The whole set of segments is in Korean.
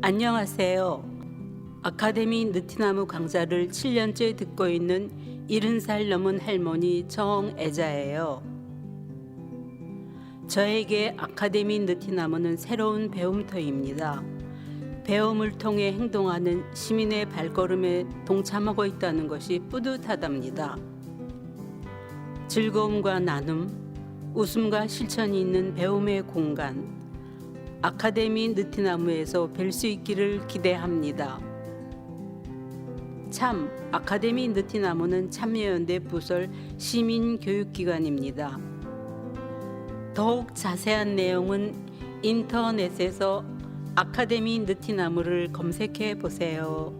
안녕하세요. 아카데미 느티나무 강좌를 7년째 듣고 있는 70살 넘은 할머니 정애자예요. 저에게 아카데미 느티나무는 새로운 배움터입니다. 배움을 통해 행동하는 시민의 발걸음에 동참하고 있다는 것이 뿌듯하답니다. 즐거움과 나눔, 웃음과 실천이 있는 배움의 공간, 아카데미 느티나무에서 뵐 수 있기를 기대합니다. 참, 아카데미 느티나무는 참여연대 부설 시민교육기관입니다. 더욱 자세한 내용은 인터넷에서 아카데미 느티나무를 검색해 보세요.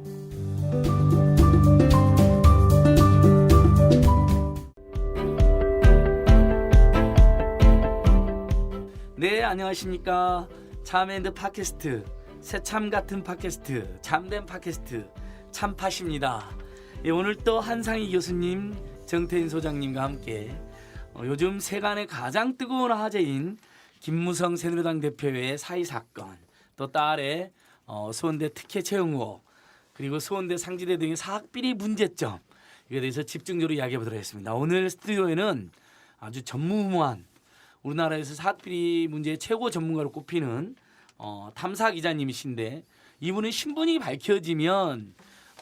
네, 안녕하십니까. 참앤드 팟캐스트, 새참 같은 팟캐스트, 참된 팟캐스트 참팟입니다. 예, 오늘 또 한상희 교수님, 정태인 소장님과 함께 요즘 세간의 가장 뜨거운 화제인 김무성 새누리당 대표의 사의 사건, 또 딸의 수원대 특혜 채용 의혹, 그리고 수원대 상지대 등의 사학비리 문제점, 이에 대해서 집중적으로 이야기해 보도록 하겠습니다. 오늘 스튜디오에는 아주 전무후무한 우리나라에서 사학비리 문제의 최고 전문가로 꼽히는 탐사 기자님이신데, 이분은 신분이 밝혀지면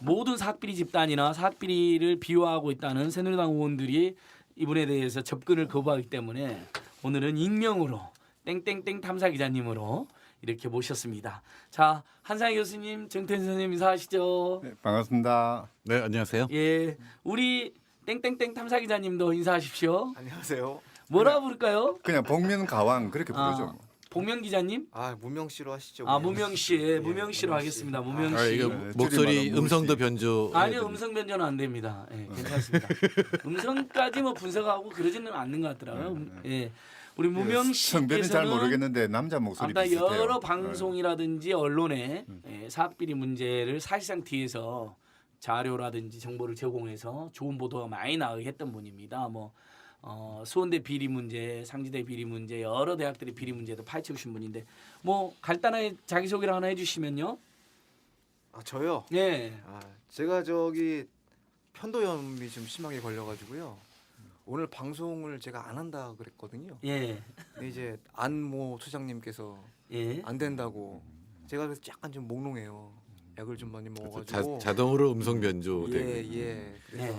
모든 사학비리 집단이나 사학비리를 비호하고 있다는 새누리당 의원들이 이분에 대해서 접근을 거부하기 때문에 오늘은 익명으로 땡땡땡 탐사 기자님으로 이렇게 모셨습니다. 자, 한상희 교수님, 정태인 선생님 인사하시죠. 네, 반갑습니다. 네, 안녕하세요. 예, 우리 땡땡땡 탐사 기자님도 인사하십시오. 안녕하세요. 뭐라 부를까요? 그냥 복면가왕 그렇게 부르죠. 복면 기자님? 무명 씨로 하시죠. 무명 씨, 무명 씨로 하겠습니다. 무명 씨. 이거 목소리 음성도 변조. 아니요, 음성 변조는 안 됩니다. 예, 괜찮습니다. 음성까지 뭐 분석하고 그러지는 않는 것 같더라고요. 예, 우리 무명 성별은 잘 씨께서는 모르겠는데 남자 목소리 아무튼 비슷해요. 여러 방송이라든지 언론에 사학비리 문제를 사실상 뒤에서 자료라든지 정보를 제공해서 좋은 보도가 많이 나오게 했던 분입니다. 수원대 비리 문제, 상지대 비리 문제, 여러 대학들의 비리 문제도 파헤쳐오신 분인데, 간단하게 자기소개를 하나 해주시면요. 저요? 네. 제가 편도염이 좀 심하게 걸려가지고요. 오늘 방송을 제가 안 한다 그랬거든요. 예. 근데 이제 안모 소장님께서 예. 안 된다고, 제가 그래서 약간 좀 몽롱해요. 약을 좀 많이 먹어가지고. 자동으로 음성 변조. 예. 그래서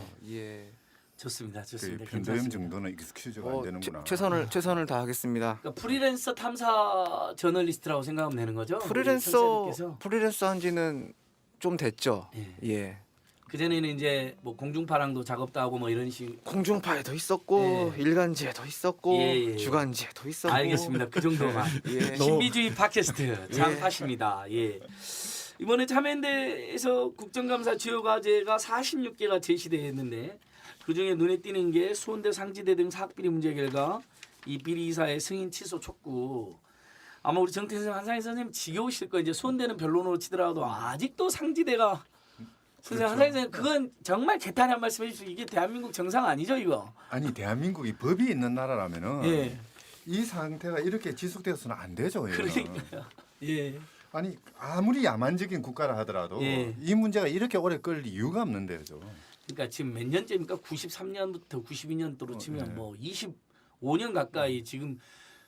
좋습니다. 그 편도염 괜찮습니다. 정도는 익스큐즈가 안 되는구나. 최선을 다하겠습니다. 그러니까 프리랜서 탐사 저널리스트라고 생각하면 되는 거죠? 프리랜서 한지는 좀 됐죠. 예. 그 전에는 이제 공중파랑도 작업도 하고 이런 식. 공중파에도 있었고 일간지에도 있었고 예. 주간지에도 있었고. 알겠습니다. 그 정도만. 예. 신비주의 팟캐스트 참팟입니다. 예. 이번에 참여연대에서 국정감사 주요 과제가 46개가 제시되었는데, 그중에 눈에 띄는 게 수원대 상지대 등 사학비리 문제 결과 이 비리 이사의 승인 취소 촉구. 아마 우리 정태인 선생님, 한상희 선생님 지겨우실 거예요. 이제 수원대는 변론으로 치더라도 아직도 상지대가. 선생님, 한상희 선생님, 그건 정말 개탄한 말씀 해주시고, 이게 대한민국 정상 아니죠, 이거? 아니 대한민국이 법이 있는 나라라면은 예. 이 상태가 이렇게 지속되어서는 안 되죠. 이거는. 그러니까요. 예. 아니 아무리 야만적인 국가라 하더라도 이 문제가 이렇게 오래 끌 이유가 없는데요. 그러니까 지금 몇 년째입니까? 93년부터 92년도로 치면 25년 가까이 지금.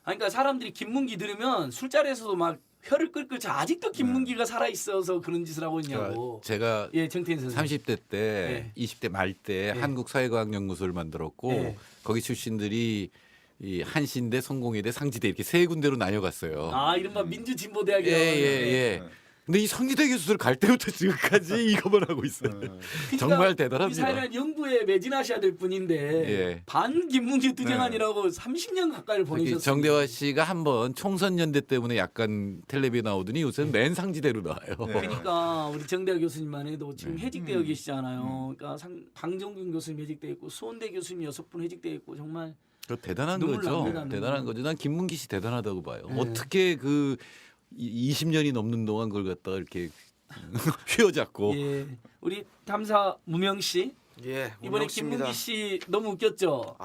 그러니까 사람들이 김문기 들으면 술자리에서도 막 혀를 끌끌 아직도 김문기가 살아 있어서 그런 짓을 하고 있냐고. 제가 정태인 선생님. 30대 때, 20대 말 때 한국사회과학연구소를 만들었고 거기 출신들이 이 한신대, 성공회대, 상지대 이렇게 세 군데로 나뉘어갔어요. 이른바 민주진보대학이라고. 예. 근데 이 상지대 교수들 갈 때부터 지금까지 이거만 하고 있어요. 정말 대단합니다. 이 사회는 연구에 매진하셔야 될 분인데 반 김문기 투쟁안이라고 30년 가까이를 보내셨어요. 정대화 씨가 한번 총선 연대 때문에 약간 텔레비에 나오더니 요새는 맨 상지대로 나와요. 그러니까 우리 정대화 교수님만 해도 지금 해직되어 계시잖아요. 그러니까 방정균 교수님 해직되어 있고 수원대 교수님 6분 해직되어 있고 정말 대단한 눈물 거죠. 납니다, 대단한 거죠. 난 김문기 씨 대단하다고 봐요. 어떻게 20년이 넘는 동안 그걸 갖다가 이렇게 휘어잡고. 우리 탐사 무명 씨. 이번에 김문기 씨 너무 웃겼죠.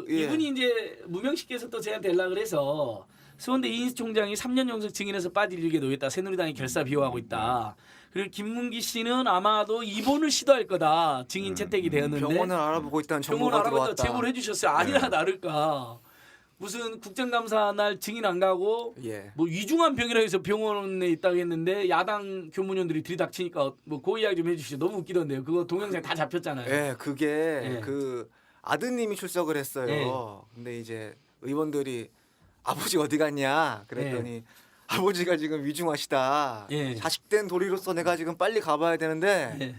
이분이 이제 무명 씨께서 또 저한테 연락을 해서 수원대 이인수 총장이 3년 연속 증인에서 빠질 위기에 놓였다. 새누리당이 결사 비호하고 있다. 그리고 김문기 씨는 아마도 입원을 시도할 거다. 증인 채택이 되었는데 병원을 알아보고 있다는 병원 정보가 알아봤다 들어왔다. 제보를 해주셨어요. 아니나 다를까. 무슨 국정감사 날 증인 안 가고 예. 뭐 위중한 병이라 해서 병원에 있다고 했는데 야당 교문위원들이 들이닥치니까 뭐 그 이야기 좀 해주시죠. 너무 웃기던데요. 그거 동영상 다 잡혔잖아요. 예, 그게 예. 그 아드님이 출석을 했어요. 예. 근데 이제 의원들이 아버지 어디 갔냐 그랬더니 아버지가 지금 위중하시다. 예. 자식된 도리로서 내가 지금 빨리 가봐야 되는데 예.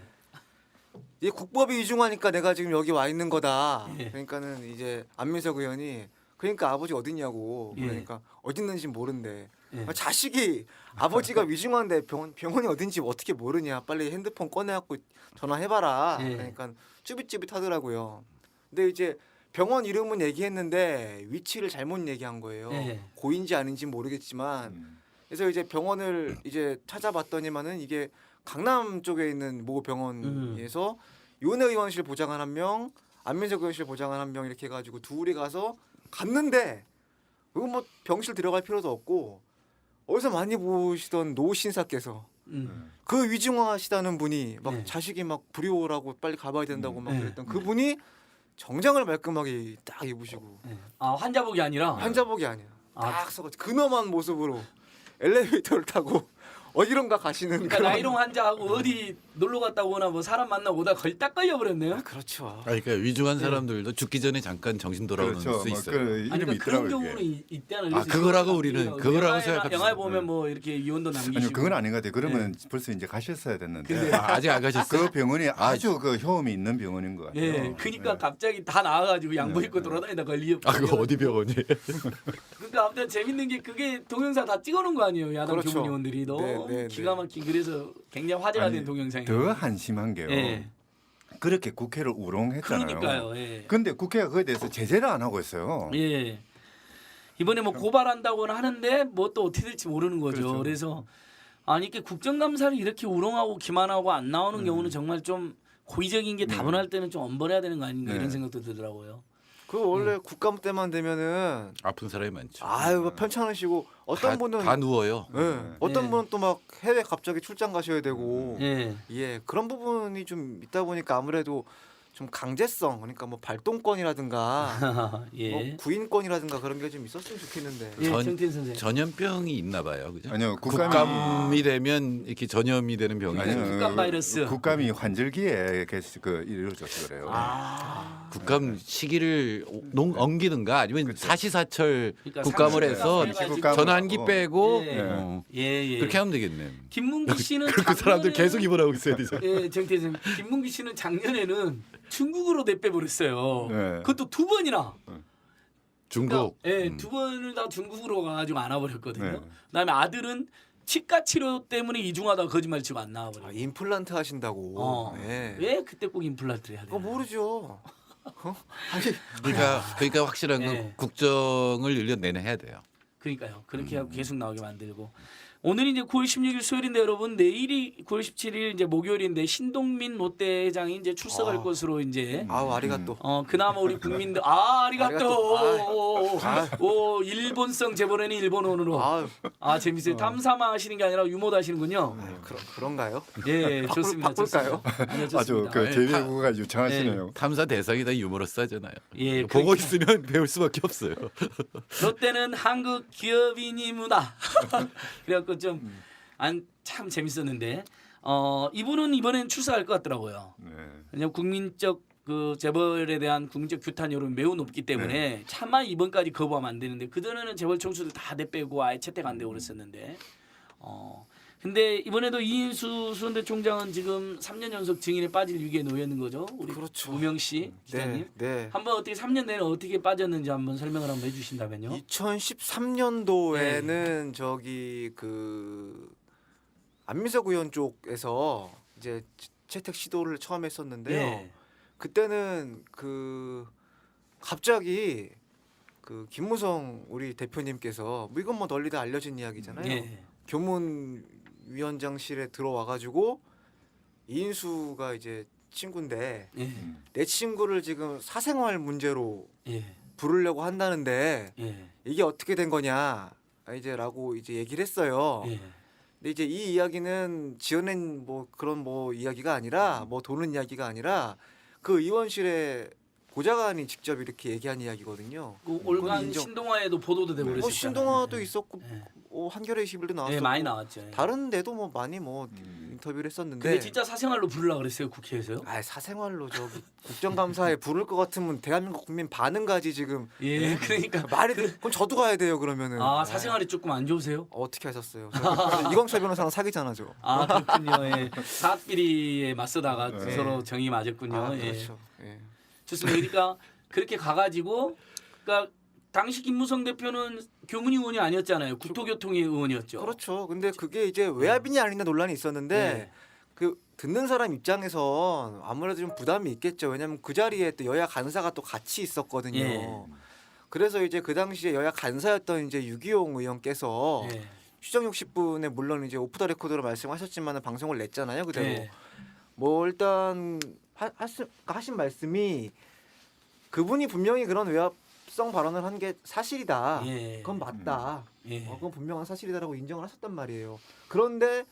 이 국법이 위중하니까 내가 지금 여기 와 있는 거다. 예. 그러니까는 이제 안민석 의원이 그러니까 아버지 어딨냐고 예. 그러니까 어디 있는지 모른대. 예. 자식이 아버지가 위중한데 병원이 어딘지 어떻게 모르냐. 빨리 핸드폰 꺼내갖고 전화해봐라. 예. 그러니까 쭈빗쭈빗하더라고요. 근데 이제 병원 이름은 얘기했는데 위치를 잘못 얘기한 거예요. 예. 고인지 아닌지 모르겠지만 그래서 이제 병원을 이제 찾아봤더니만은 이게 강남 쪽에 있는 모 병원에서 윤회 의원실 보좌관 1명, 안민석 의원실 보좌관 1명 이렇게 해가지고 둘이 가서 갔는데 그거 뭐 병실 들어갈 필요도 없고 어디서 많이 보시던 노 신사께서 그 위중하시다는 분이 막 네. 자식이 막 불효라고 빨리 가봐야 된다고 막 네. 그랬던 그분이 정장을 말끔하게 딱 입으시고 예. 아 환자복이 아니라 환자복이 아니야. 아. 딱 서가 근엄한 모습으로 엘리베이터를 타고 어디론가 가시는 그러니까 그런. 나이롱 환자하고 어디 놀러 갔다 오나 뭐 사람 만나고 오다 딱 걸려 버렸네요. 그렇죠. 그러니까 위중한 사람들도 죽기 전에 잠깐 정신 돌아오는 그렇죠. 수 뭐 있어요. 그 아니 이름이 그러니까 그런 있더라고요. 경우는 이게. 있다는 아, 그거라고 우리는 그거라고 생각합시다. 영화에 보면 뭐 이렇게 이혼도 남기시고. 아니요, 그건 아닌 것 같아요. 그러면 벌써 이제 가셨어야 됐는데. 아직 안 가셨어요? 그 병원이 아주 그 효험이 있는 병원인 것 같아요. 예, 그러니까 네. 갑자기 다 나와가지고 양복 네, 입고 네. 돌아다니다 걸리. 아 그거 어디 병원이에요? 그러니까 아무튼 재밌는 게 그게 동영상 다 찍어놓은 거 아니에요, 야당 그렇죠. 교문의원들이 너무 네, 네, 기가 막히게 그래서 굉장히 화제가 된 아니, 동영상이에요. 더 한심한 게요. 예. 그렇게 국회를 우롱했잖아요. 그러니까요. 예. 근데 국회가 그에 대해서 제재를 안 하고 있어요. 예. 이번에 뭐 고발한다고는 하는데 뭐 또 어떻게 될지 모르는 거죠. 그렇죠. 그래서 아니 이렇게 국정감사를 이렇게 우롱하고 기만하고 안 나오는 경우는 정말 좀 고의적인 게 다분할 때는 좀 엄벌해야 되는 거 아닌가 네. 이런 생각도 들더라고요. 그 원래 국감 때만 되면은 아픈 사람이 많죠. 아유 뭐 편찮으시고 어떤 다, 분은 다 누워요. 예, 어떤 예. 분은 또 막 해외 갑자기 출장 가셔야 되고 예. 예 그런 부분이 좀 있다 보니까 아무래도 좀 강제성 그러니까 뭐 발동권이라든가 예. 뭐 구인권이라든가 그런 게 좀 있었으면 좋겠는데 예, 전- 정태인 선생. 전염병이 있나 봐요, 그죠? 아니요, 국감이 되면 이렇게 전염이 되는 병이 아니요, 있어요. 국감 바이러스. 국감이 환절기에 그 이루어져서 그래요. 아. 국감 시기를 옮기든가 아니면 그렇죠. 사시사철 그러니까 국감을 해서 삼시국감을 전환기 하고. 빼고 예. 예, 예. 그렇게 하면 되겠네. 김문기 씨는 그 사람들 작년에는- 계속 입원하고 있어야 되죠. 예, 정태인 선생. 김문기 씨는 작년에는 중국으로 내빼버렸어요. 네. 그것도 2번이나. 중국. 예, 2번을 다 중국으로 가가지고 안아버렸거든요. 네. 그다음에 아들은 치과 치료 때문에 이중하다가 거짓말 치고 안 나와버려. 아, 임플란트 하신다고 예. 왜 그때 꼭 임플란트를 해야 그거 되나? 모르죠. 아니 그러니까 확실한 건 예. 국정을 1년 내내 해야 돼요. 그러니까요. 그렇게 하고 계속 나오게 만들고. 오늘이 이제 9월 16일 수요일인데 여러분 내일이 9월 17일 이제 목요일인데 신동민 롯데회장이 이제 출석할 아. 것으로 이제 아우 아리가또 그나마 우리 국민들 아리가또 아리가또. 오 일본성 제보라니 일본어로 아유 재밌어요. 탐사만 하시는 게 아니라 유머도 하시는군요. 그런가요? 예, 좋습니다. 바꿀까요? 좋습니다. 아니요, 아주 좋습니다. 그 제외국어가 유창하시네요. 탐사 대상이 다 유머러스하잖아요. 예, 보고 그러니까. 있으면 배울 수밖에 없어요. 롯데는 한국 기업인이무다. 그래갖고 참 재밌었는데 이분은 이번엔 출사할 것 같더라고요. 네. 왜냐면 국민적 그 재벌에 대한 국민적 규탄 여론이 매우 높기 때문에 차마 이번까지 거부하면 안 되는데 그전에는 재벌 총수들 다 내빼고 아예 채택 안 되고 그랬었는데 근데 이번에도 이인수 수원대 총장은 지금 3년 연속 증인에 빠질 위기에 놓여 있는 거죠. 우리 그렇죠. 우명 씨 기자님. 네. 한번 어떻게 3년 내내 어떻게 빠졌는지 한번 설명을 한번 해주신다면요. 2013년도에는 저기 그 안민석 의원 쪽에서 이제 채택 시도를 처음 했었는데요. 예. 그때는 그 갑자기 그 김무성 우리 대표님께서 뭐 이건 뭐 널리 다 알려진 이야기잖아요. 예. 교문위원장실에 들어와 가지고 이인수가 이제 친구인데 예. 내 친구를 지금 사생활 문제로 예. 부르려고 한다는데 예. 이게 어떻게 된 거냐 이제라고 이제 얘기를 했어요. 예. 근데 이제 이 이야기는 지어낸 뭐 그런 뭐 이야기가 아니라 뭐 도는 이야기가 아니라 그 의원실에 보좌관이 직접 이렇게 얘기한 이야기거든요. 그 올간 인정. 신동아에도 보도도 되고 그랬었잖아요. 뭐 신동아도 예. 있었고 예. 한겨레 21도 나왔었고 예, 많이 나왔죠. 예. 다른 데도 뭐 많이 뭐 인터뷰를 했었는데 근데 진짜 사생활로 부르려고 그랬어요 국회에서요? 아 사생활로 저기 국정감사에 부를 것 같으면 대한민국 국민 반은 가지 지금 예, 그러니까 말이 그럼 저도 가야 돼요 그러면은 아 사생활이 조금 안 좋으세요? 어떻게 하셨어요? 이광철 변호사랑 사귀잖아 저. 아 그렇군요. 예. 사학끼리 맞서다가 네. 서로 정이 맞았군요. 아 예. 그렇죠. 예. 좋습니다. 그러니까 그렇게 가가지고 그러니까 당시 김무성 대표는 교문위 의원이 아니었잖아요. 국토교통위 의원이었죠. 그렇죠. 근데 그게 이제 외압이냐 아니냐 논란이 있었는데 네. 그 듣는 사람 입장에선 아무래도 좀 부담이 있겠죠. 왜냐하면 그 자리에 또 여야 간사가 또 같이 있었거든요. 예. 그래서 이제 그 당시에 여야 간사였던 이제 유기용 의원께서 예. 휴정 60분에 물론 이제 오프 더 레코드로 말씀하셨지만 방송을 냈잖아요. 그대로. 예. 뭐 일단 하신 말씀이 그분이 분명히 그런 외압성 발언을 한 게 사실이다. 예. 그건 맞다. 예. 그건 분명한 사실이다라고 인정을 하셨단 말이에요. 그런데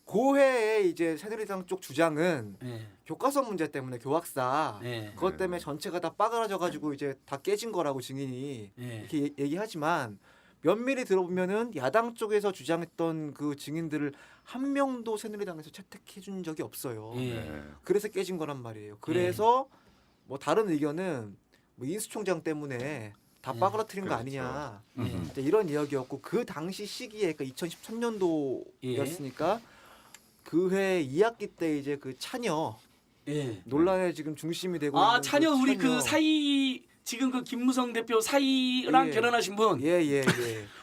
고회에 이제 새누리당 쪽 주장은 예. 교과서 문제 때문에 교학사 예. 그것 때문에 전체가 다 빠그라져 가지고 이제 다 깨진 거라고 증인이 예. 이렇게 얘기하지만 면밀히 들어보면은 야당 쪽에서 주장했던 그 증인들을 한 명도 새누리당에서 채택해 준 적이 없어요. 예. 네. 그래서 깨진 거란 말이에요. 그래서 뭐 다른 의견은 뭐 인수총장 때문에 다 예. 빠그라뜨린 거 그렇죠. 아니냐 예. 이제 이런 이야기였고 그 당시 시기에 그러니까 2013년도였으니까 그 해 2학기 때 이제 그 차녀 예. 논란의 지금 중심이 되고 아 있는 차녀 그 우리 그 사이 지금 그 김무성 대표 사이랑 예. 결혼하신 분 예예예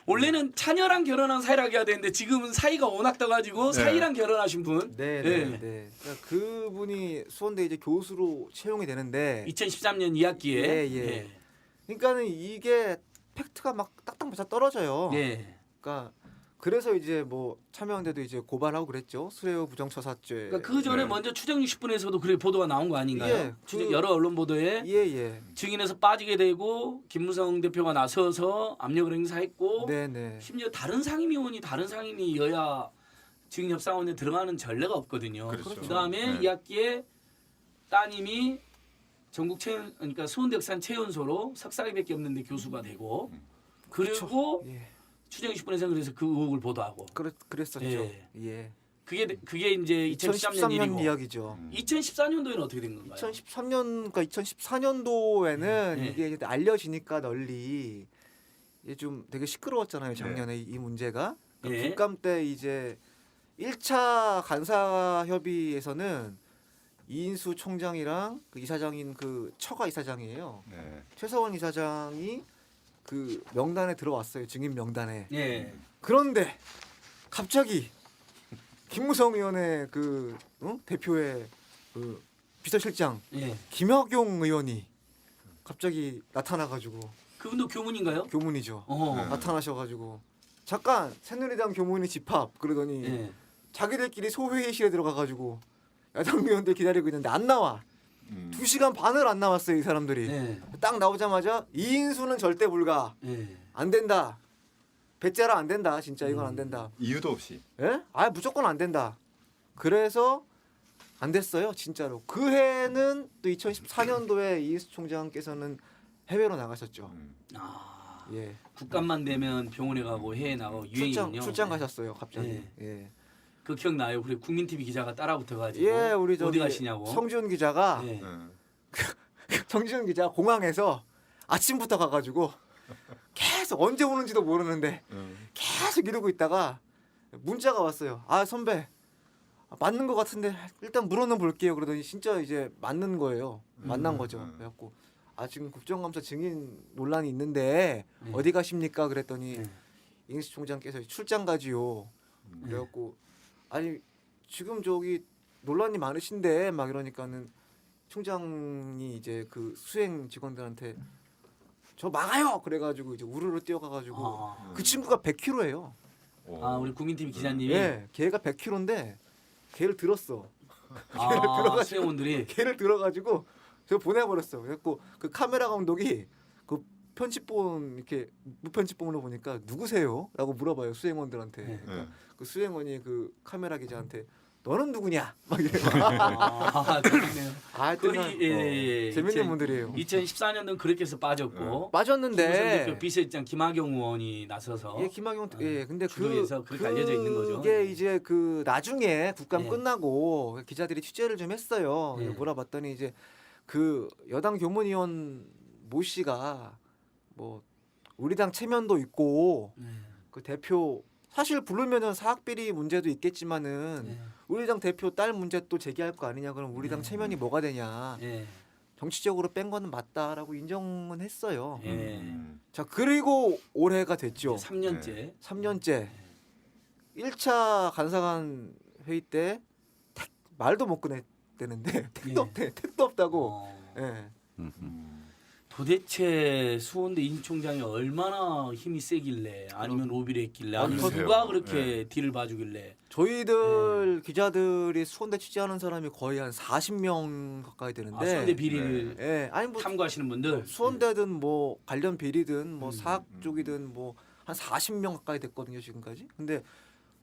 원래는 차녀랑 결혼한 사이라고 해야 되는데 지금은 사이가 워낙 떠가지고 네. 사이랑 결혼하신 분. 네네네. 예. 그러니까 그분이 수원대 이제 교수로 채용이 되는데 2013년 2학기에. 예, 예. 그러니까는 이게 팩트가 막 딱딱 맞아 떨어져요. 예. 그러니까 그래서 이제 뭐 참여연대도 이제 고발하고 그랬죠. 수레오 부정처사죄. 그러니까 그 전에 네. 먼저 추정 60분에서도 그래 보도가 나온 거 아닌가요? 예, 그- 여러 언론 보도에 예예. 증인에서 빠지게 되고 김무성 대표가 나서서 압력을 행사했고 네네. 심지어 다른 상임위원이 다른 상임위 여야 증인협상원에 들어가는 전례가 없거든요. 그렇죠. 그다음에 네. 2학기에 따님이 전국 채연 그러니까 수원대학산 채연소로 석사학위밖에 없는데 교수가 되고 그리고 예. 추정 60분에서 그래서 그 의혹을 보도하고 그랬었죠. 예. 예. 그게 이제 2013년 2013년 일이고 이야기죠. 2014년도에는 어떻게 된 건가요? 2013년 그러니까 2014년도에는 예. 이게 이제 알려지니까 널리 이게 좀 되게 시끄러웠잖아요. 작년에 이 문제가. 그러니까 예. 국감 때 이제 1차 간사 협의에서는 이인수 총장이랑 그 이사장인 그 처가 이사장이에요. 네. 최서원 이사장이 그 명단에 들어왔어요. 증인 명단에. 예. 그런데 갑자기 김무성 의원의 그 대표의 그 비서실장 예. 김학용 의원이 갑자기 나타나가지고 그분도 교문인가요? 교문이죠. 어. 나타나셔가지고 잠깐 새누리당 교문이 집합 그러더니 예. 자기들끼리 소회의실에 들어가가지고 야당 의원들 기다리고 있는데 안 나와. 2시간 반을 안 나왔어요 이 사람들이. 예. 딱 나오자마자 이인수는 절대 불가. 예. 안 된다. 배째라 안 된다. 진짜 이건 안 된다. 이유도 없이. 예? 아 무조건 안 된다. 그래서 안 됐어요 진짜로. 그 해는 또 2014년도에 이인수 총장께서는 해외로 나가셨죠. 아. 예. 국감만 되면 병원에 가고 해외 나가고 유행이군요. 출장 예. 가셨어요 갑자기. 예. 예. 그 기억나요? 우리 국민TV 기자가 따라붙어가지고 예, 우리 저기 어디 가시냐고. 성지훈 기자가 예. 네. 성지훈 기자 공항에서 아침부터 가가지고 계속 언제 오는지도 모르는데 계속 이러고 있다가 문자가 왔어요. 아 선배 맞는 것 같은데 일단 물어는 볼게요. 그러더니 진짜 이제 맞는 거예요. 만난 거죠. 그래갖고 아 지금 국정감사 증인 논란이 있는데 어디 가십니까? 그랬더니 네. 이인수 총장께서 출장 가지요. 그래갖고 아니 지금 저기 논란이 많으신데 막 이러니까는 총장이 이제 그 수행 직원들한테 저 막아요. 그래가지고 이제 우르르 뛰어가가지고 아. 그 친구가 100kg예요. 아 우리 국민TV 기자님이 예, 걔가 100kg인데 걔를 들었어. 아 수행원들이 걔를 들어가지고 저 보내버렸어. 그래갖고 그 카메라 감독이 그 편집본 이렇게 무편집본으로 보니까 누구세요?라고 물어봐요 수행원들한테. 네. 그러니까 그 수행원이 그 카메라 기자한테 너는 누구냐? 막 이래요. 그렇네요. 아, 거의 재밌는 분들이에요. 2014년도는 그렇게 해서 빠졌고 김무성 빠졌는데 대표 비서실장 김학용 의원이 나서서 예, 김학용 예, 근데 주도해서 그렇게 알려져 있는 거죠. 그게 이제 그 나중에 국감 예. 끝나고 기자들이 취재를 좀 했어요. 예. 물어봤더니 이제 그 여당 교문위원 모 씨가 뭐 우리 당 체면도 있고 네. 그 대표 사실 부르면은 사학비리 문제도 있겠지만은 네. 우리 당 대표 딸 문제 또 제기할 거 아니냐. 그럼 우리 당 네. 체면이 뭐가 되냐. 예. 정치적으로 뺀 거는 맞다라고 인정은 했어요. 예. 자 그리고 올해가 됐죠. 3년째. 3년째 1차 간사관 회의 때 말도 못 꺼냈대는데 택도 없대. 택도 없다고. 예. 도대체 수원대 인총장이 얼마나 힘이 세길래 아니면 로비를 했길래 아니면 글쎄요. 누가 그렇게 뒤를 봐주길래 저희들 기자들이 수원대 취재하는 사람이 거의 한 40명 가까이 되는데 수원대 비리를 예. 아니 뭐 탐구하시는 분들 수원대든 뭐 관련 비리든 뭐 음. 사학 쪽이든 뭐 한 40명 가까이 됐거든요, 지금까지. 근데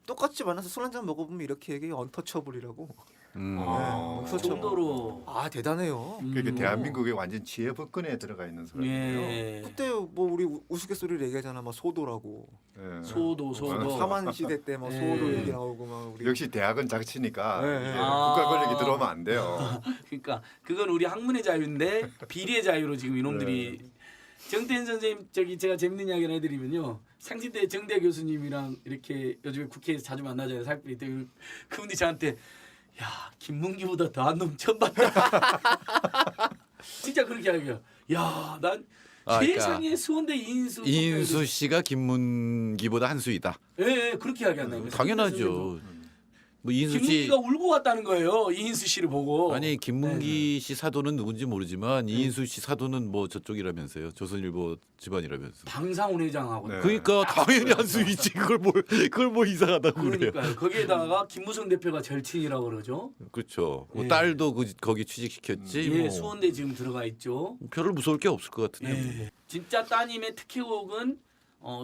똑같이 만나서 술 한잔 먹어보면 이렇게 얘기해. 언터처블이라고. 그 정도로 아 대단해요. 그러니까 대한민국의 완전 지혜 복근에 들어가 있는 사람이에요. 예. 그때 뭐 우리 우스갯소리를 얘기하잖아, 막 소도라고. 예. 소도 사만 시대 때 막 예. 소도 얘기 나오고 막 우리. 역시 대학은 작치니까 네, 이게 네. 국가 권력이 들어오면 안 돼요. 그러니까 그건 우리 학문의 자유인데 비리의 자유로 지금 이놈들이 정태인 선생님 저기 제가 재밌는 이야기를 해드리면요. 상신대 정대 교수님이랑 이렇게 요즘에 국회에서 자주 만나잖아요. 살필 때 그분이 저한테 야 김문기보다 더한 놈 처음 봤다. 진짜 그렇게 하고요. 야난 아, 그러니까 세상에 수원대 이인수 씨가 김문기보다 한 수이다. 예, 그렇게 이야기한다니까. 당연하죠. 뭐 이인수 씨 김문기가 울고 왔다는 거예요. 이인수 씨를 보고. 아니 김문기 씨 사도는 누군지 모르지만 이인수 씨 사도는 뭐 저쪽이라면서요. 조선일보 집안이라면서. 방상훈 회장하고. 네. 그러니까 당연히 한 수이지. 그걸 뭐 이상하다고 그래요. 그러니까요. 거기에다가 김무성 대표가 절친이라고 그러죠. 그렇죠. 뭐 예. 딸도 거기 취직시켰지. 예, 뭐. 수원대 지금 들어가 있죠. 별로 무서울 게 없을 것 같은데. 예. 진짜 따님의 특혜곡은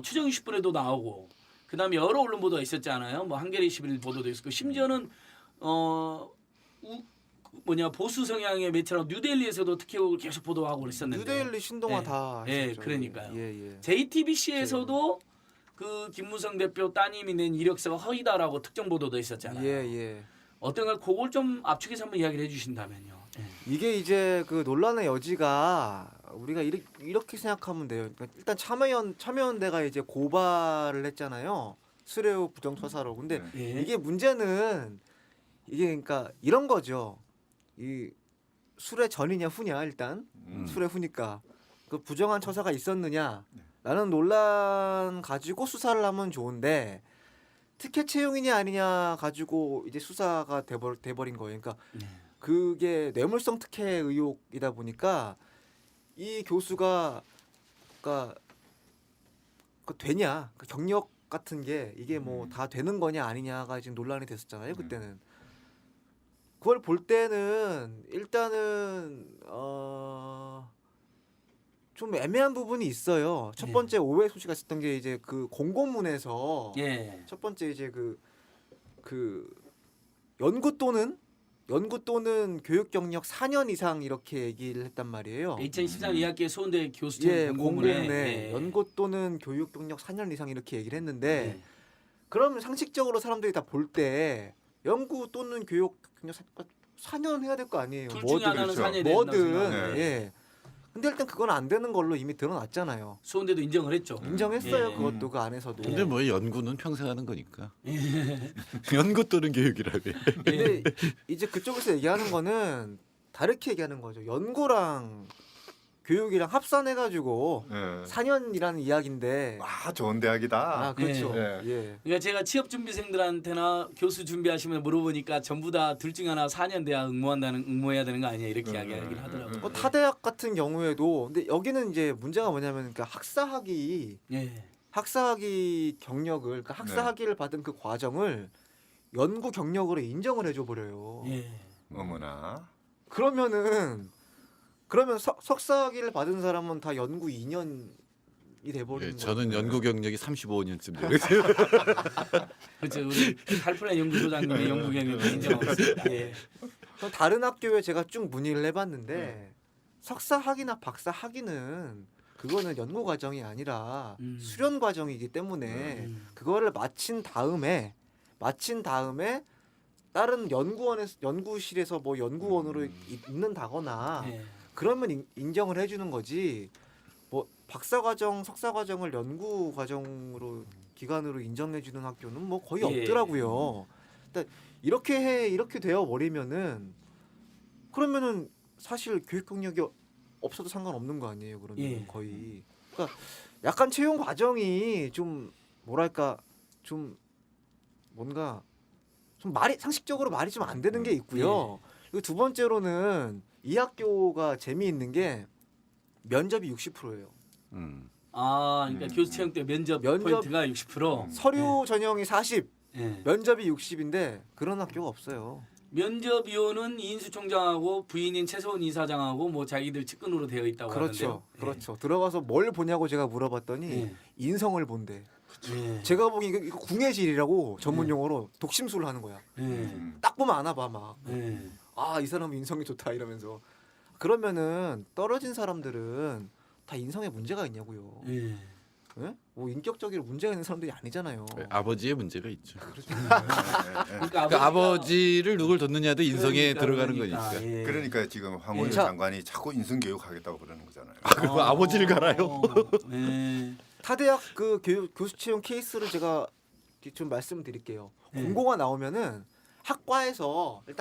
추정 60분에도 나오고 그다음에 여러 언론 보도가 있었잖아요. 뭐 한겨레 21 보도도 있었고 심지어는 보수 성향의 매체로 뉴델리에서도 특혜곡을 계속 보도하고 그랬었는데. 뉴데일리 신동아 예. 다. 예, 했었죠. 그러니까요. 예. JTBC에서도 그 김무성 대표 따님이 낸 이력서가 허위다라고 특정 보도도 있었잖아요. 예. 어떤 걸 그걸 좀 압축해서 한번 이야기를 해주신다면요. 예. 이게 이제 그 논란의 여지가 우리가 이렇게 생각하면 돼요. 그러니까 일단 참여연대가 이제 고발을 했잖아요. 수레우 부정처사로. 근데 네. 예. 이게 문제는 이게 그러니까 이런 거죠. 이 수레 전이냐 후냐 일단 수레 후니까 그 부정한 처사가 있었느냐 라는 논란 가지고 수사를 하면 좋은데 특혜 채용이냐 아니냐 가지고 이제 수사가 돼버린 거예요. 그러니까 네. 그게 뇌물성 특혜 의혹이다 보니까 이 교수가 그러니까 그 되냐 그 경력 같은 게 이게 뭐 다 되는 거냐 아니냐가 지금 논란이 됐었잖아요. 그때는 그걸 볼 때는 일단은 좀 애매한 부분이 있어요. 첫 번째 오해 소지가 있었던 게 이제 그 공고문에서 예. 첫 번째 이제 그 연구 또는 교육 경력 4년 이상 이렇게 얘기를 했단 말이에요. 2013 2학기 수원대 교수청 예, 공고문에 공고문에 연구 또는 교육 경력 4년 이상 이렇게 얘기를 했는데 그러면 상식적으로 사람들이 다 볼 때 연구 또는 교육 경력 4년 해야 될 거 아니에요. 둘 중에 하나는 그렇죠. 4년이 된다고 뭐든 생각하는데 예. 근데 일단 그건 안 되는 걸로 이미 드러났잖아요. 수원대도 인정을 했죠. 인정했어요. 예. 그것도 그 안에서도. 근데 뭐 연구는 평생 하는 거니까. 연구 또는 교육이라며. 근데 이제 그쪽에서 얘기하는 거는 다르게 얘기하는 거죠. 연구랑 교육이랑 합산해가지고 예. 4년이라는 이야기인데. 아 좋은 대학이다. 아 그렇죠. 예. 예. 그러니까 제가 취업 준비생들한테나 교수 준비하시면 물어보니까 전부 다 둘 중에 하나 4년 대학 응모해야 되는 거 아니야 이렇게 이야기를 하더라고요. 뭐 타대학 같은 경우에도 근데 여기는 이제 문제가 뭐냐면 그러니까 학사학위 경력을 그러니까 학사학위를 받은 그 과정을 연구 경력으로 인정을 해줘 버려요. 예. 어머나. 그러면은 그러면 석사학위를 받은 사람은 다 연구 2년이 돼버리는 예, 거예요. 저는 연구 경력이 35년쯤 돼요. 그렇죠. 우리 칼프라 연구소장님의 연구 경력을 인정하고 있습니다. 예. 그럼 다른 학교에 제가 쭉 문의를 해봤는데 석사 학위나 박사 학위는 그거는 연구 과정이 아니라 수련 과정이기 때문에 그거를 마친 다음에 다른 연구실에서 뭐 연구원으로 있는다거나 예. 그러면 인정을 해주는 거지. 뭐 박사 과정, 석사 과정을 연구 과정으로 기간으로 인정해주는 학교는 뭐 거의 예. 없더라고요. 근데 이렇게 되어 버리면은 그러면은 사실 교육 경력이 없어도 상관없는 거 아니에요. 그러면 예. 거의. 그러니까 약간 채용 과정이 좀 뭐랄까 좀 뭔가 좀 상식적으로 말이 좀 안 되는 게 있고요. 그리고 두 번째로는 이 학교가 재미있는 게 면접이 60%예요. 아, 그러니까 교수 채용 때 면접 포인트가 60%. 서류 전형이 40, 예. 면접이 60인데 그런 학교가 없어요. 면접위원은 이인수 총장하고 부인인 최소원 이사장하고 뭐 자기들 측근으로 되어 있다고 그렇죠. 하는데요. 그렇죠. 들어가서 뭘 보냐고 제가 물어봤더니 예. 인성을 본대. 예. 제가 보기 이거 궁예질이라고 전문 용어로 독심술을 하는 거야. 예. 딱 보면 아나 봐 막. 예. 아, 이 사람은 인성이 좋다 이러면서. 그러면은 떨어진 사람들은 다 인성에 문제가 있냐고요. 예. 예? 뭐 인격적으로 문제가 있는 사람들이 아니잖아요. 아버지의 문제가 있죠. 그러니까 아버지를 누굴 뒀느냐도 인성에 그러니까, 들어가는 그러니까. 거니까. 예. 그러니까 지금 황운현 자. 장관이 자꾸 인성교육 하겠다고 그러는 거잖아요. 그리고 아버지를 갈아요. 예. 타대학 그 교수 채용 케이스를 제가 좀 말씀드릴게요. 예. 공고가 나오면은 학과에서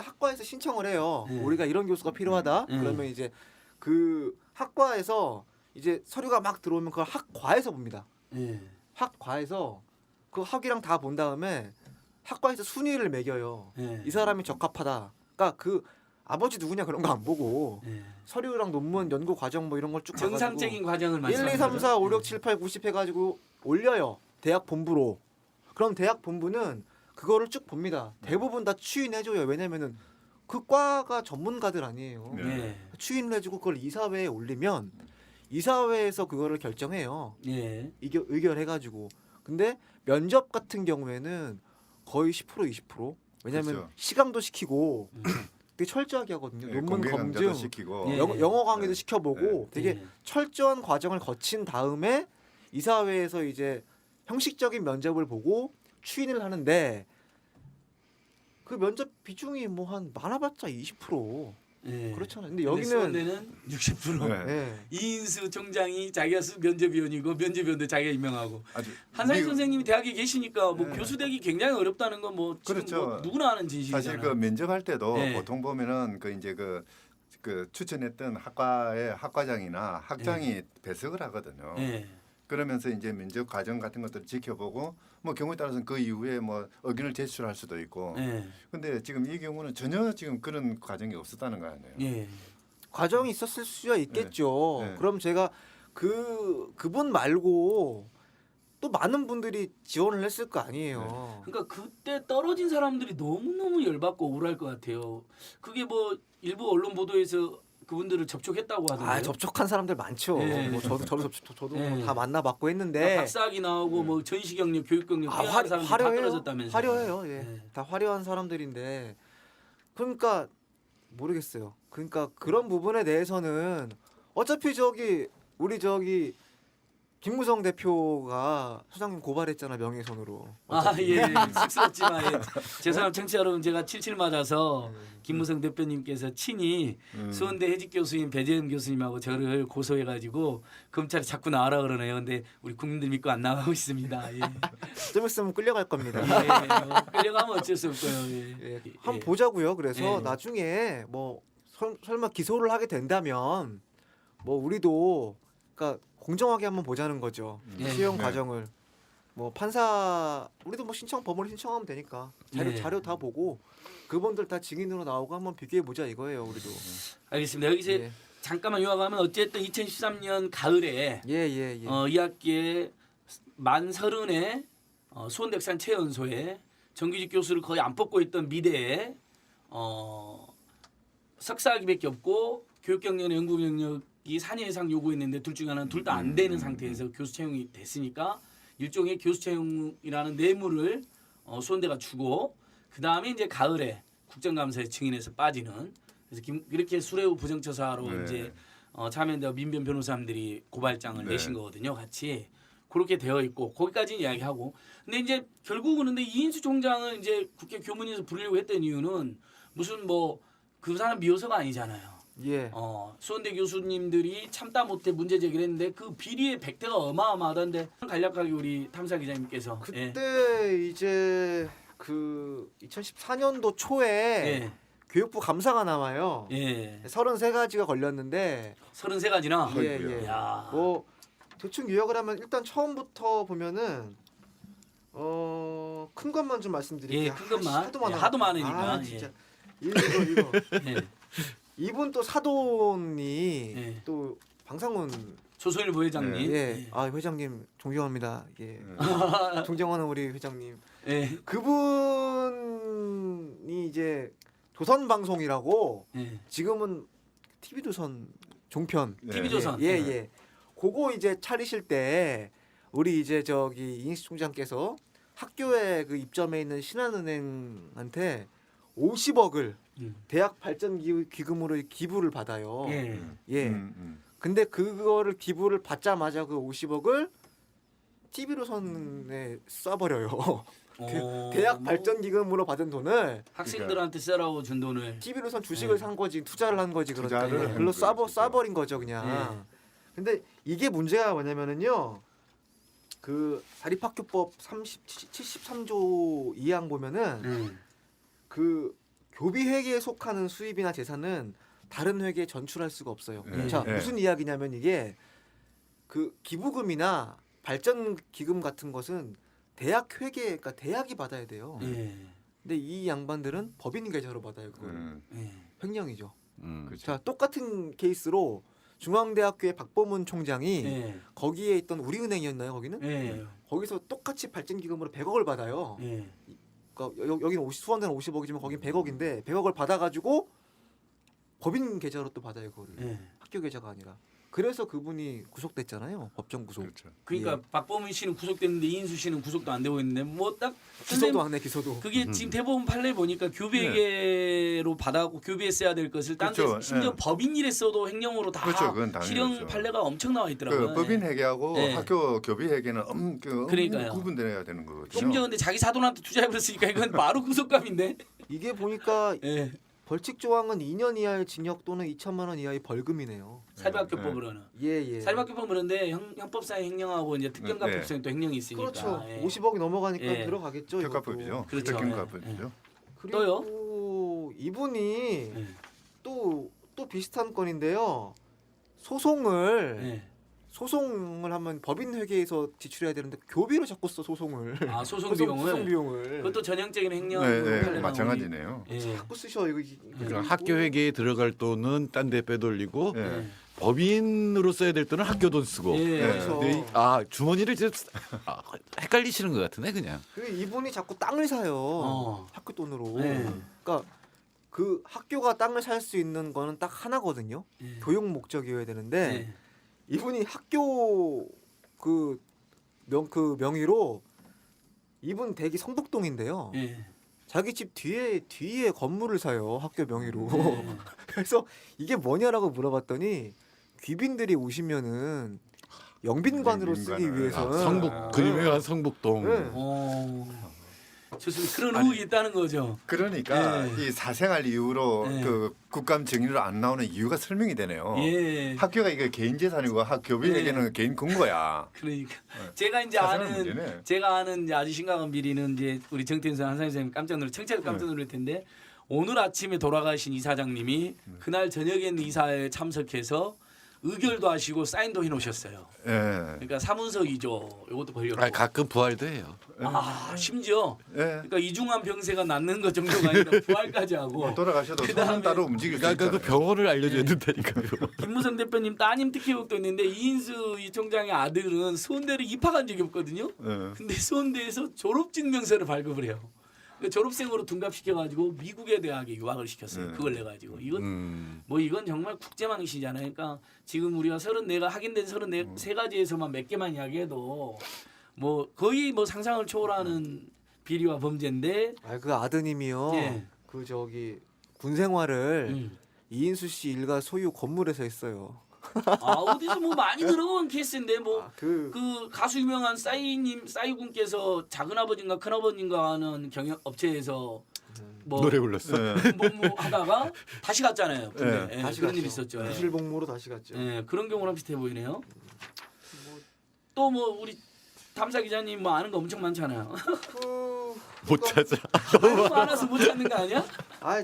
신청을 해요. 예. 우리가 이런 교수가 필요하다. 예. 그러면 이제 그 학과에서 이제 서류가 막 들어오면 그걸 학과에서 봅니다. 예. 학과에서 그 학위랑 다 본 다음에 학과에서 순위를 매겨요. 예. 이 사람이 적합하다. 그러니까 그 아버지 누구냐 그런 거 안 보고 예. 서류랑 논문 연구 과정 뭐 이런 걸 쭉 정상적인 과정을 1, 말씀하는 2, 3, 거죠? 4, 5, 6, 7, 8, 90 해가지고 올려요. 대학 본부로. 그럼 대학 본부는 그거를 쭉 봅니다. 대부분 다 추인해줘요. 왜냐면은 그 과가 전문가들 아니에요. 네. 예. 추인을 해주고 그걸 이사회에 올리면 이사회에서 그거를 결정해요. 예. 의결해가지고. 근데 면접 같은 경우에는 거의 10% 20%. 왜냐면 그렇죠. 시강도 시키고 되게 철저하게 하거든요. 예, 논문 공개 강좌도 검증, 시키고 예. 영어 강의도 네. 시켜보고 네. 되게 예. 철저한 과정을 거친 다음에 이사회에서 이제 형식적인 면접을 보고 추인을 하는데 그 면접 비중이 뭐 한 많아봤자 20%. 예. 그렇잖아요. 근데 근데 여기는 수원대는 60%. 네. 예. 이인수 총장이 자기가 면접위원이고 면접위원도 자기가 임명하고 아주 한상희 미국- 선생님이 대학에 계시니까 뭐 네. 교수 되기 굉장히 어렵다는 건 뭐 지금 그렇죠. 뭐 누구나 아는 진실이잖아요. 사실 그 면접할 때도 네. 보통 보면은 그 이제 그 추천했던 학과의 학과장이나 학장이 배석을 하거든요. 예. 그러면서 이제 면접 과정 같은 것들을 지켜보고 뭐 경우에 따라서는 그 이후에 뭐 의견을 제출할 수도 있고. 예. 근데 지금 이 경우는 전혀 지금 그런 과정이 없었다는 거 아니에요. 예. 과정이 있었을 수야 있겠죠. 네. 네. 그럼 제가 그분 말고 또 많은 분들이 지원을 했을 거 아니에요. 그러니까 그때 떨어진 사람들이 너무너무 열받고 억울할 것 같아요. 그게 뭐 일부 언론 보도에서 그분들을 접촉했다고 하던데요. 아, 접촉한 사람들 많죠. 네. 뭐 저도 네. 뭐다 만나봤고 했는데 그러니까 박사학위 나오고 뭐 전시 경력, 교육 경력 아, 뛰어난 사람들이 다 화려해요. 떨어졌다면서요. 화려해요. 예. 네. 다 화려한 사람들인데 그러니까 모르겠어요. 그러니까 그런 부분에 대해서는 어차피 우리 김무성 대표가 소장님 고발했잖아 명예훼손으로. 아, 예. 쑥스럽지만 예. 죄송합니다. 청취자 여러분, 제가 77 맞아서 김무성 대표님께서 친히 수원대 해직 교수인 배재현 교수님하고 저를 고소해가지고 검찰이 자꾸 나와라 그러네요. 근데 우리 국민들 믿고 안 나가고 있습니다. 예. 좀 있으면 끌려갈 겁니다. 예. 뭐 끌려가면 어쩔 수 없고요. 예. 예, 예. 한번 보자고요. 그래서 예. 나중에 뭐 설마 기소를 하게 된다면 뭐 우리도 그러니까 공정하게 한번 보자는 거죠. 예. 시험 네. 과정을 뭐 우리도 뭐 법원에 신청하면 되니까 예. 자료 다 보고 그분들 다 증인으로 나오고 한번 비교해 보자 이거예요. 우리도. 알겠습니다. 여기서 예. 잠깐만 요약하면 어쨌든 2013년 가을에 예. 이 학기에 만 30에 수원대학산 최연소에 정규직 교수를 거의 안 뽑고 있던 미대에 석사학위밖에 없고 교육경력, 연구경력이 4년 이상 요구했는데 둘 중에 하나는 둘 다 안 되는 상태에서 교수 채용이 됐으니까 일종의 교수 채용이라는 뇌물을 수원대가 주고 그 다음에 이제 가을에 국정감사에 증인해서 빠지는 그래서 이렇게 수레우 부정처사로 네. 이제 참여연대와 민변 변호사님들이 고발장을 네. 내신 거거든요, 같이. 그렇게 되어 있고 거기까지 이야기하고 근데 이제 결국은 근데 이인수 총장을 이제 국회 교문에서 부르려고 했던 이유는 무슨 뭐 그 사람 미워서가 아니잖아요. 예. 수원대 교수님들이 참다 못해 문제 제기를 했는데 그 비리의 백태가 어마어마하던데 간략하게 우리 탐사 기자님께서 그때 이제 그 2014년도 초에 예. 교육부 감사가 나와요. 예. 33가지가 걸렸는데 33가지나 예, 아이고야. 예. 야. 뭐 대충 요약을 하면 일단 처음부터 보면은 큰 것만 좀 말씀드릴게요. 예, 큰 것만. 하도 많아. 예, 하도 많으니까. 아, 진짜. 이거. 예. 이분 또 사돈이 예. 또 방상훈 조선일 부회장님. 예. 아, 회장님 존경합니다. 예. 존경하는 우리 회장님. 예. 그분이 이제 조선방송이라고 예. 지금은 TV조선 종편 네. TV조선. 예, 예. 그거 이제 차리실 때 우리 이제 저기 이인수 총장께서 학교에 그 입점해 있는 신한은행한테 50억을 대학 발전 기금으로 기부를 받아요. 예. 예. 근데 그거를 기부를 받자마자 그 50억을 TV조선에 쏴버려요. 대학 발전 기금으로 받은 돈을 학생들한테 쓰라고 준 돈을 TV조선 주식을 예. 산 거지 투자를 한 거지 투자를 그런데 한 글로 거죠, 진짜. 쏴버린 거죠 그냥. 근데 이게 문제가 뭐냐면은요. 그 사립학교법 73조 2항 보면은 그 교비 회계에 속하는 수입이나 재산은 다른 회계에 전출할 수가 없어요. 네. 자 네. 무슨 이야기냐면 이게 그 기부금이나 발전 기금 같은 것은 대학 회계 그러니까 대학이 받아야 돼요. 예. 근데 이 양반들은 법인 계좌로 받아요. 그걸. 예. 횡령이죠. 그렇죠. 자 똑같은 케이스로 중앙대학교의 박보문 총장이 예. 거기에 있던 우리은행이었나요? 거기는 예. 거기서 똑같이 발전 기금으로 100억을 받아요. 예. 그러니까 여기는 수원대는 50억이지만 거긴 100억인데 100억을 받아가지고 법인 계좌로 또 받아요 그거를. 예. 학교 계좌가 아니라. 그래서 그분이 구속됐잖아요. 법정 구속. 그렇죠. 그러니까 예. 박범은 씨는 구속됐는데 이인수 씨는 구속도 안 되고 있는데 뭐 딱 기소도 안 해 기소도. 그게 지금 대법원 판례 보니까 교비회계로 받아고 교비했어야 될 것을 딴 데 그렇죠. 심지어 예. 법인일했어도 행령으로 다 그렇죠. 그건 당연히 실형 그렇죠. 판례가 엄청 나와 있더라고요. 그 법인 회계하고 예. 학교 교비 회계는 그러니까요. 구분돼야 되는 거거든요. 심지어 근데 자기 사돈한테 투자해버렸으니까 이건 바로 구속감인데. 이게 보니까 예. 벌칙 조항은 2년 이하의 징역 또는 2천만 원 이하의 벌금이네요. 사립학교법으로는. 예. 사립학교법은 그런데 형법상의 횡령하고 이제 특경가법상의 또 횡령이 있으니까. 그렇죠. 예. 50억이 넘어가니까 예. 들어가겠죠. 특가법이죠. 그렇죠. 특경가법이죠. 그리고 이분이 예. 또 비슷한 건인데요. 소송을 예. 하면 법인 회계에서 지출해야 되는데 교비로 자꾸 써 소송을. 아 소송 비용을. 소송 비용을. 그것도 전형적인 횡령. 네, 마찬가지네요. 예. 자꾸 쓰셔 이거. 그러니까 학교 회계에 들어갈 돈은 딴 데 빼돌리고 예. 법인으로 써야 될 돈은 학교 돈 쓰고. 예. 그래서 근데 주머니를 이제 헷갈리시는 것 같은데 그냥. 이분이 자꾸 땅을 사요. 학교 돈으로. 그러니까 그 학교가 땅을 살 수 있는 거는 딱 하나거든요. 예. 교육 목적이어야 되는데 예. 이분이 학교 그 명의로 이분 댁이 성북동인데요. 예. 자기 집 뒤에 건물을 사요. 학교 명의로. 예. 그래서 이게 뭐냐라고 물어봤더니 귀빈들이 오시면은 영빈관으로 쓰기 영빈관을. 위해서는 그 유명한 성북동. 네. 좋습니다. 그런 의혹이 있다는 거죠. 그러니까 예. 이 사생활 이유로 예. 그 국감 증인으로 안 나오는 이유가 설명이 되네요. 예. 학교가 이거 개인 재산이고 교비회계는 예. 개인 근거야. 그러니까 네. 제가 이제 사생활 아는 문제네. 제가 아는 이제 아주 심각한 비리는 이제 우리 정태윤 한상희 선생님 깜짝 놀래 청취자 깜짝 놀랄 텐데 오늘 아침에 돌아가신 이사장님이 그날 저녁에는 이사에 참석해서 의결도 하시고 사인도 해놓으셨어요. 예. 그러니까 사문서 2조 이것도 걸렸고. 가끔 부활도 해요. 심지어 예. 그러니까 이중한 병세가 낫는 것 정도가 아니라 부활까지 하고 돌아가셔도 그다음에 손은 따로 움직일 수 그러니까 그 있잖아요. 병원을 알려줘야 된다니까요. 김무성 대표님 따님 특혜국도 있는데 이인수 이 총장의 아들은 수원대를 입학한 적이 없거든요. 예. 근데 수원대에서 졸업증명서를 발급을 해요. 그 졸업생으로 둔갑시켜가지고 미국의 대학에 유학을 시켰어요. 네. 그걸 내가지고 이건 정말 국제망신이잖아요. 그러니까 지금 우리가 34가 확인된 34가지에서만 몇 개만 이야기해도 뭐 거의 뭐 상상을 초월하는 비리와 범죄인데. 그 아드님이요. 예. 그 저기 군 생활을 음. 이인수 씨 일가 소유 건물에서 했어요. 어디서 뭐 많이 들어본 케이스인데 뭐 그 그 가수 유명한 싸이군께서 작은 아버지인가 큰 아버지인가 하는 경영 업체에서 뭐 노래 불렀어. 뭐 하다가 다시 갔잖아요. 군대. 네. 예, 다시 그런 갔죠. 일이 있었죠. 예. 부실복무로 다시 갔죠. 예, 그런 경우랑 비슷해 보이네요. 또 뭐 우리 탐사 기자님 뭐 아는 거 엄청 많잖아요. 못 찾아. 너무 많아서 못 찾는 거 아니야?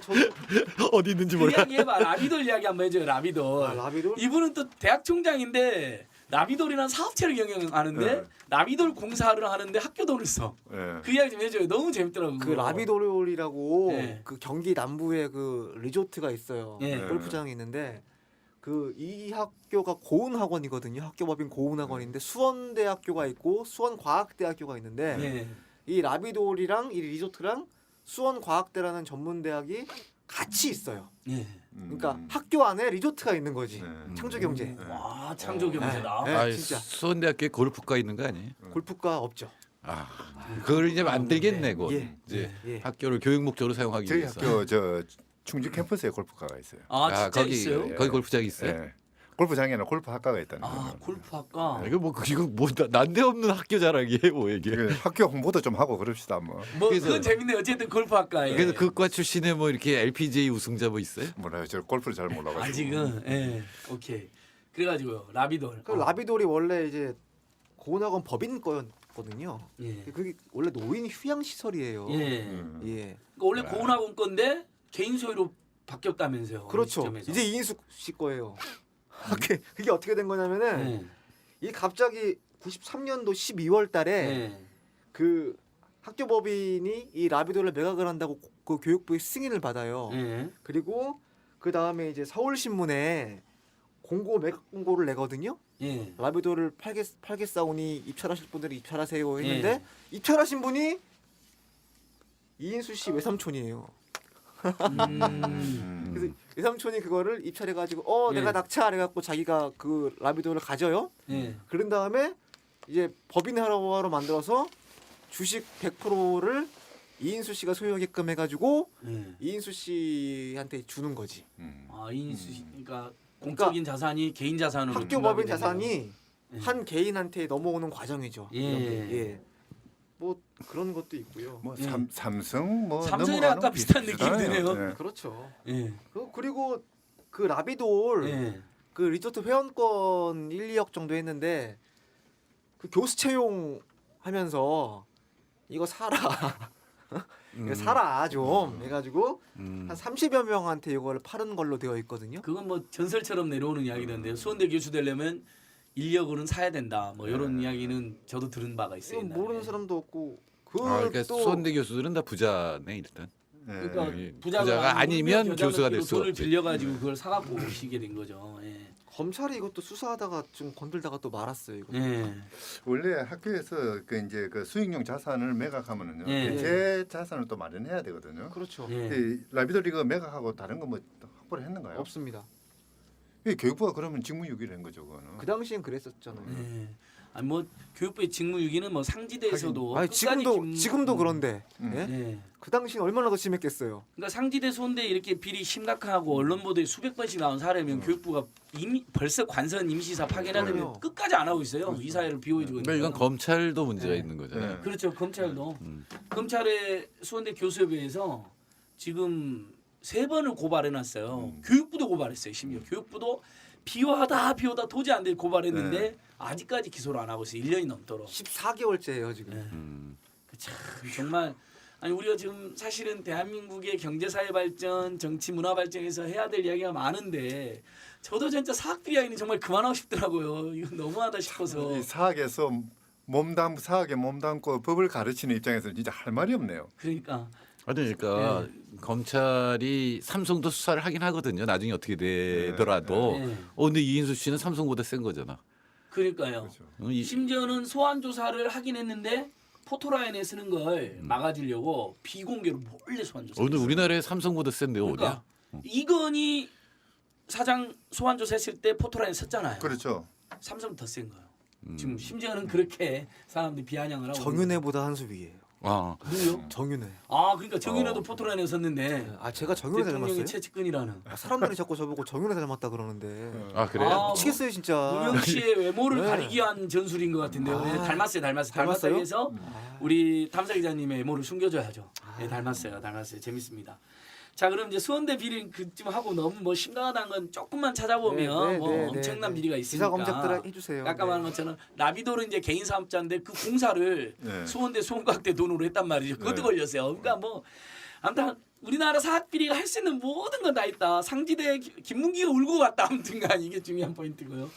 저도 어디 있는지 그 몰라. 이야기 해봐. 라비돌 이야기 한번 해줘요. 라비돌. 라비돌? 이분은 또 대학 총장인데 라비돌이라는 사업체를 경영하는데 네. 라비돌 공사를 하는데 학교 돈을 써. 예. 그 이야기 좀 해줘요. 너무 재밌더라고. 그 라비돌이라고 예. 그 경기 남부에 그 리조트가 있어요. 예. 골프장이 있는데 그 이 학교가 고운학원이거든요. 학교법인 고운학원인데 수원대학교가 있고 수원과학대학교가 있는데 예. 이 라비돌이랑 이 리조트랑 수원과학대라는 전문대학이 같이 있어요. 예. 그러니까 학교 안에 리조트가 있는 거지. 네. 창조경제. 와 창조 경제다. 네. 아, 진짜. 수원대학교에 골프과 있는 거 아니에요? 골프과 없죠. 아, 그걸 이제 만들겠네, 곧. 예. 이제 예. 학교를 교육 목적으로 사용하기 저희 위해서. 학교 저 충주 캠퍼스에 골프과가 있어요. 진짜 거기 있어요? 거기 골프장 있어요. 예. 골프장에는 골프 학과가 있다는 거예요. 골프학과. 이거 뭐 난데없는 학교 자랑이에요, 뭐 이게. 이게 학교 홍보도 좀 하고 그럽시다 뭐. 뭐 그래서- 그건 재밌네. 어쨌든 골프학과에. 그래서 그과 출신에 뭐 이렇게 LPGA 우승자 뭐 있어요? 몰라요. 저 골프를 잘 몰라가지고. 아직은 예. 오케이. 그래가지고요. 라비돌. 그 라비돌이 원래 이제 고운학원 법인 거였거든요. 예. 그게 원래 노인 휴양 시설이에요. 예. 예. 그러니까 원래 고운학원 건데 개인 소유로 바뀌었다면서요. 어느 그렇죠. 시점에서. 이제 이인수 씨 거예요. 그게 어떻게 된 거냐면은 예. 이 갑자기 93년도 12월 달에 예. 그 학교법인이 이 라비돌을 매각을 한다고 그 교육부의 승인을 받아요. 예. 그리고 그 다음에 이제 서울신문에 매각 공고를 내거든요. 예. 라비돌을 팔겠사오니 입찰하실 분들이 입찰하세요 했는데 예. 입찰하신 분이 이인수 씨 외삼촌이에요. 그래서 외삼촌이 그거를 입찰해가지고 예. 내가 낙찰해갖고 자기가 그 라비돌을 가져요. 예. 그런 다음에 이제 법인화로 만들어서 주식 100%를 이인수 씨가 소유하게끔 해가지고 예. 이인수 씨한테 주는 거지. 인수 그러니까 공적인 자산이 개인 자산으로 학교 등록이 법인 되는 자산이 예. 한 개인한테 넘어오는 과정이죠. 예. 이런 게. 예. 뭐 그런 것도 있고요. 뭐 예. 삼성 뭐 삼성이랑 넘어가는 아까 비슷한 비슷하네요. 느낌이 드네요. 예. 그렇죠. 예. 그리고 그 라비돌 예. 그 리조트 회원권 1, 2억 정도 했는데 그 교수 채용하면서 이거 사라. 이거 사라 좀 해가지고 한 30여 명한테 이걸 파는 걸로 되어 있거든요. 그건 뭐 전설처럼 내려오는 이야기던데요. 수원대 교수 되려면 인력으로는 사야 된다. 뭐 이런 이야기는 저도 들은 바가 있어요. 이건 옛날에. 모르는 사람도 없고 그러니까 또 수원대 교수들은 다 부자네 일단. 예. 그러니까 예. 부자가 아니면 교수가 될 수가 돈을 없지. 빌려가지고 그걸 사갖고 오시게 된 거죠. 예. 검찰이 이것도 수사하다가 좀 건들다가 또 말았어요. 이거. 예. 원래 학교에서 그 이제 그 수익용 자산을 매각하면은요. 예. 제 자산을 또 마련해야 되거든요. 그렇죠. 예. 이 라비돌이 그 매각하고 다른 거 뭐 확보를 했는가요? 없습니다. 이 교육부가 그러면 직무유기를 한 거죠, 그거는. 그 당시엔 그랬었잖아요. 예. 아니 뭐 교육부의 직무유기는 뭐 상지대에서도 아니 끝까지 지금도 그런데 음. 예? 예. 그 당시엔 얼마나 더 심했겠어요. 그러니까 상지대 소원대 이렇게 비리 심각하고 언론 보도에 수백 번씩 나온 사례면 교육부가 이미 벌써 관선 임시사 파견하려면 그럼요. 끝까지 안 하고 있어요. 이 사회를 비호해주고 그러니까 이건 검찰도 문제가 있는 거잖아요. 네. 그렇죠. 검찰도 검찰의 수원대 교수협의회에서 지금 3번을 고발해놨어요. 교육부도 고발했어요. 심지어 교육부도 비호하다 도저히 안 돼 고발했는데 아직까지 기소를 안 하고 있어요. 1년이 넘도록. 14개월째예요 지금. 네. 참 정말 아니 우리가 지금 사실은 대한민국의 경제 사회 발전, 정치 문화 발전에서 해야 될 이야기가 많은데 저도 진짜 사학 비하인이 정말 그만하고 싶더라고요. 이거 너무하다 싶어서. 이 사학에서 사학에 몸담고 법을 가르치는 입장에서 진짜 할 말이 없네요. 그러니까 아니 그러니까 검찰이 삼성도 수사를 하긴 하거든요. 나중에 어떻게 되더라도. 네. 근데 이인수 씨는 삼성보다 센 거잖아. 그러니까요. 그렇죠. 이- 심지어는 소환 조사를 하긴 했는데 포토라인에 쓰는 걸 막아주려고 비공개로 몰래 소환 조사. 오늘 우리나라에 삼성보다 센데요, 그러니까 어디야? 이건희 사장 소환 조사했을 때 포토라인 썼잖아요. 그렇죠. 삼성 더 센 거예요. 지금 심지어는 그렇게 사람들이 비아냥을 하고. 정윤회보다 한 수 위에요. 아, 누구요? 정윤회. 아 그러니까 정윤회도 포토라인에 썼는데 아 제가 정윤회 대통령이 닮았어요? 최측근이라는. 아, 사람들이 자꾸 저보고 정윤회 닮았다 그러는데 아 그래요? 아, 미치겠어요 진짜. 무명 씨의 외모를 네. 가리기 위한 전술인 것 같은데요. 아, 네, 닮았어요. 닮았어요? 닮았다고 해서 우리 탐사 기자님의 외모를 숨겨줘야죠. 네, 닮았어요. 재밌습니다. 자, 그럼 이제 수원대 비리 그쯤 하고 너무 뭐 심각하다는 건 조금만 찾아보면 뭐 엄청난 비리가 있으니까. 기사 검색들 해주세요. 아까 말한 것처럼 라비도는 이제 개인 사업자인데 그 공사를 네. 수원대 수원과학대 돈으로 했단 말이죠. 그것도 네. 걸렸어요. 그러니까 뭐 아무튼 우리나라 사학 비리가 할 수 있는 모든 건 다 있다. 상지대 김문기가 울고 갔다. 아무튼간 이게 중요한 포인트고요.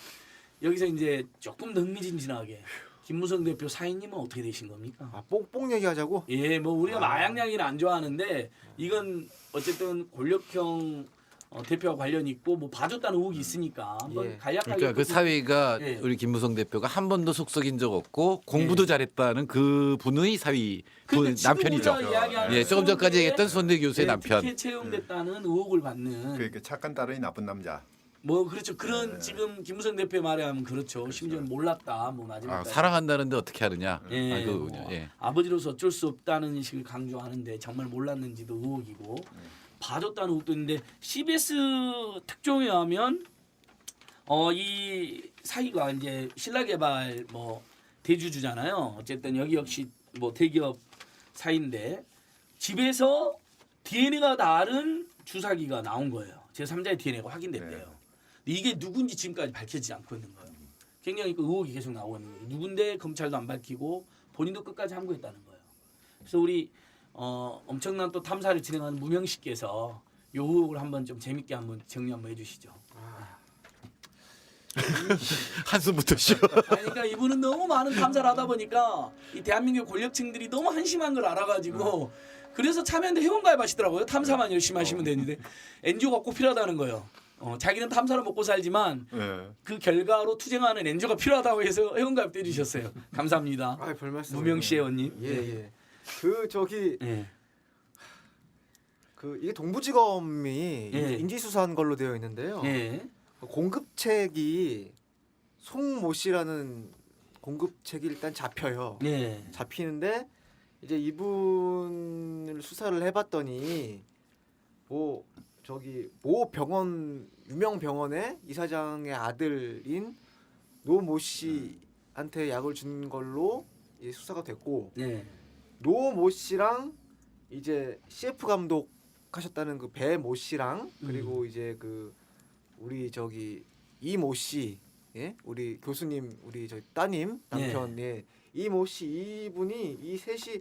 여기서 이제 조금 더 흥미진진하게 김무성 대표 사인님은 어떻게 되신 겁니까? 아, 뽕 얘기하자고? 예, 뭐 우리가 마약 이야기는 안 좋아하는데 이건 어쨌든 권력형 대표와 관련 있고 뭐 봐줬다는 의혹이 있으니까 한번 예. 간략하게 그러니까 그 사위가 예. 우리 김무성 대표가 한 번도 속썩인 적 없고 공부도 잘했다는 그 분의 사위 근데 지금 남편이죠. 우리가 이야기하는 예, 조금 전까지 얘기했던 손대 교수의 예, 남편. 특혜 채용됐다는 의혹을 받는 그러니까 착한 딸이 나쁜 남자. 뭐 그렇죠. 그런 지금 김무성 대표의 말에 하면 그렇죠. 심지어는 몰랐다. 뭐 아, 마지막까지. 사랑한다는데 어떻게 하느냐. 예, 아, 그거군요. 뭐 예. 아버지로서 어쩔 수 없다는 식을 강조하는데 정말 몰랐는지도 의혹이고 봐줬다는 의혹도 있는데 CBS 특종에 하면 이 사기가 이제 신라개발 뭐 대주주잖아요. 어쨌든 여기 역시 뭐 대기업 사인데 집에서 DNA가 다른 주사기가 나온 거예요. 제3자의 DNA가 확인됐대요. 네. 근데 이게 누군지 지금까지 밝혀지지 않고 있는 거예요. 굉장히 그 의혹이 계속 나오고 있는 거예요. 누군데 검찰도 안 밝히고 본인도 끝까지 함구했다는 거예요. 그래서 우리 엄청난 또 탐사를 진행하는 무명 씨께서 이 의혹을 한번 좀 재밌게 한번 정리 한번 해주시죠. 한숨부터 쉬어. 아니, 그러니까 이분은 너무 많은 탐사를 하다 보니까 이 대한민국 권력층들이 너무 한심한 걸 알아가지고 그래서 참여연대 회원 가입하시더라고요. 탐사만 열심히 하시면 되는데 NGO가 꼭 필요하다는 거예요. 자기는 탐사로 먹고 살지만 네. 그 결과로 투쟁하는 NGO가 필요하다고 해서 회원 가입도 해주셨어요. 감사합니다. 아, 별말씀. 무명 씨 회원님. 예. 그 저기 예. 그 이게 동부지검이 예. 인지수사한 걸로 되어 있는데요. 예. 공급책이 송모 씨라는 공급책이 일단 잡혀요. 예. 잡히는데 이제 이분을 수사를 해봤더니 뭐 저기 모 병원 유명 병원의 이사장의 아들인 노모 씨한테 약을 준 걸로 이제 수사가 됐고 예. 노모 씨랑 이제 CF 감독 하셨다는 그 배모 씨랑 그리고 이제 그 우리 저기 이모 씨, 예, 우리 교수님, 우리 저 따님 남편, 예, 이모 씨 이분이 이 셋이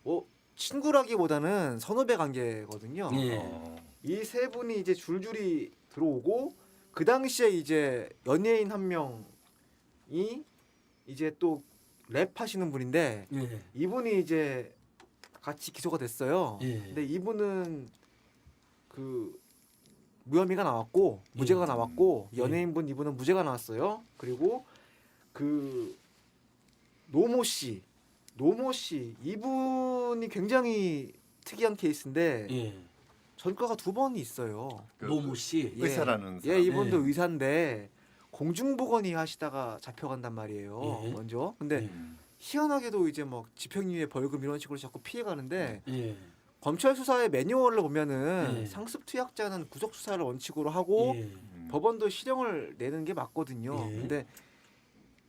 뭐 친구라기보다는 선후배 관계거든요. 예. 이 세 분이 이제 줄줄이 들어오고 그 당시에 이제 연예인 한 명이 이제 또 랩하시는 분인데 예. 이분이 이제 같이 기소가 됐어요. 예. 근데 이분은 그 무혐의가 나왔고 무죄가 나왔고 연예인분 이분은 무죄가 나왔어요. 그리고 그 노모 씨 이분이 굉장히 특이한 케이스인데 예. 전과가 2번이 있어요. 그 노모 씨. 의사라는 예, 사람. 이분도 예. 의사인데 공중보건의 하시다가 잡혀간단 말이에요. 예. 먼저. 근데 희한하게도 이제 막 집행유예 벌금 이런 식으로 자꾸 피해가는데 예. 검찰 수사의 매뉴얼을 보면은 예. 상습 투약자는 구속 수사를 원칙으로 하고 예. 법원도 실형을 내는 게 맞거든요. 예. 근데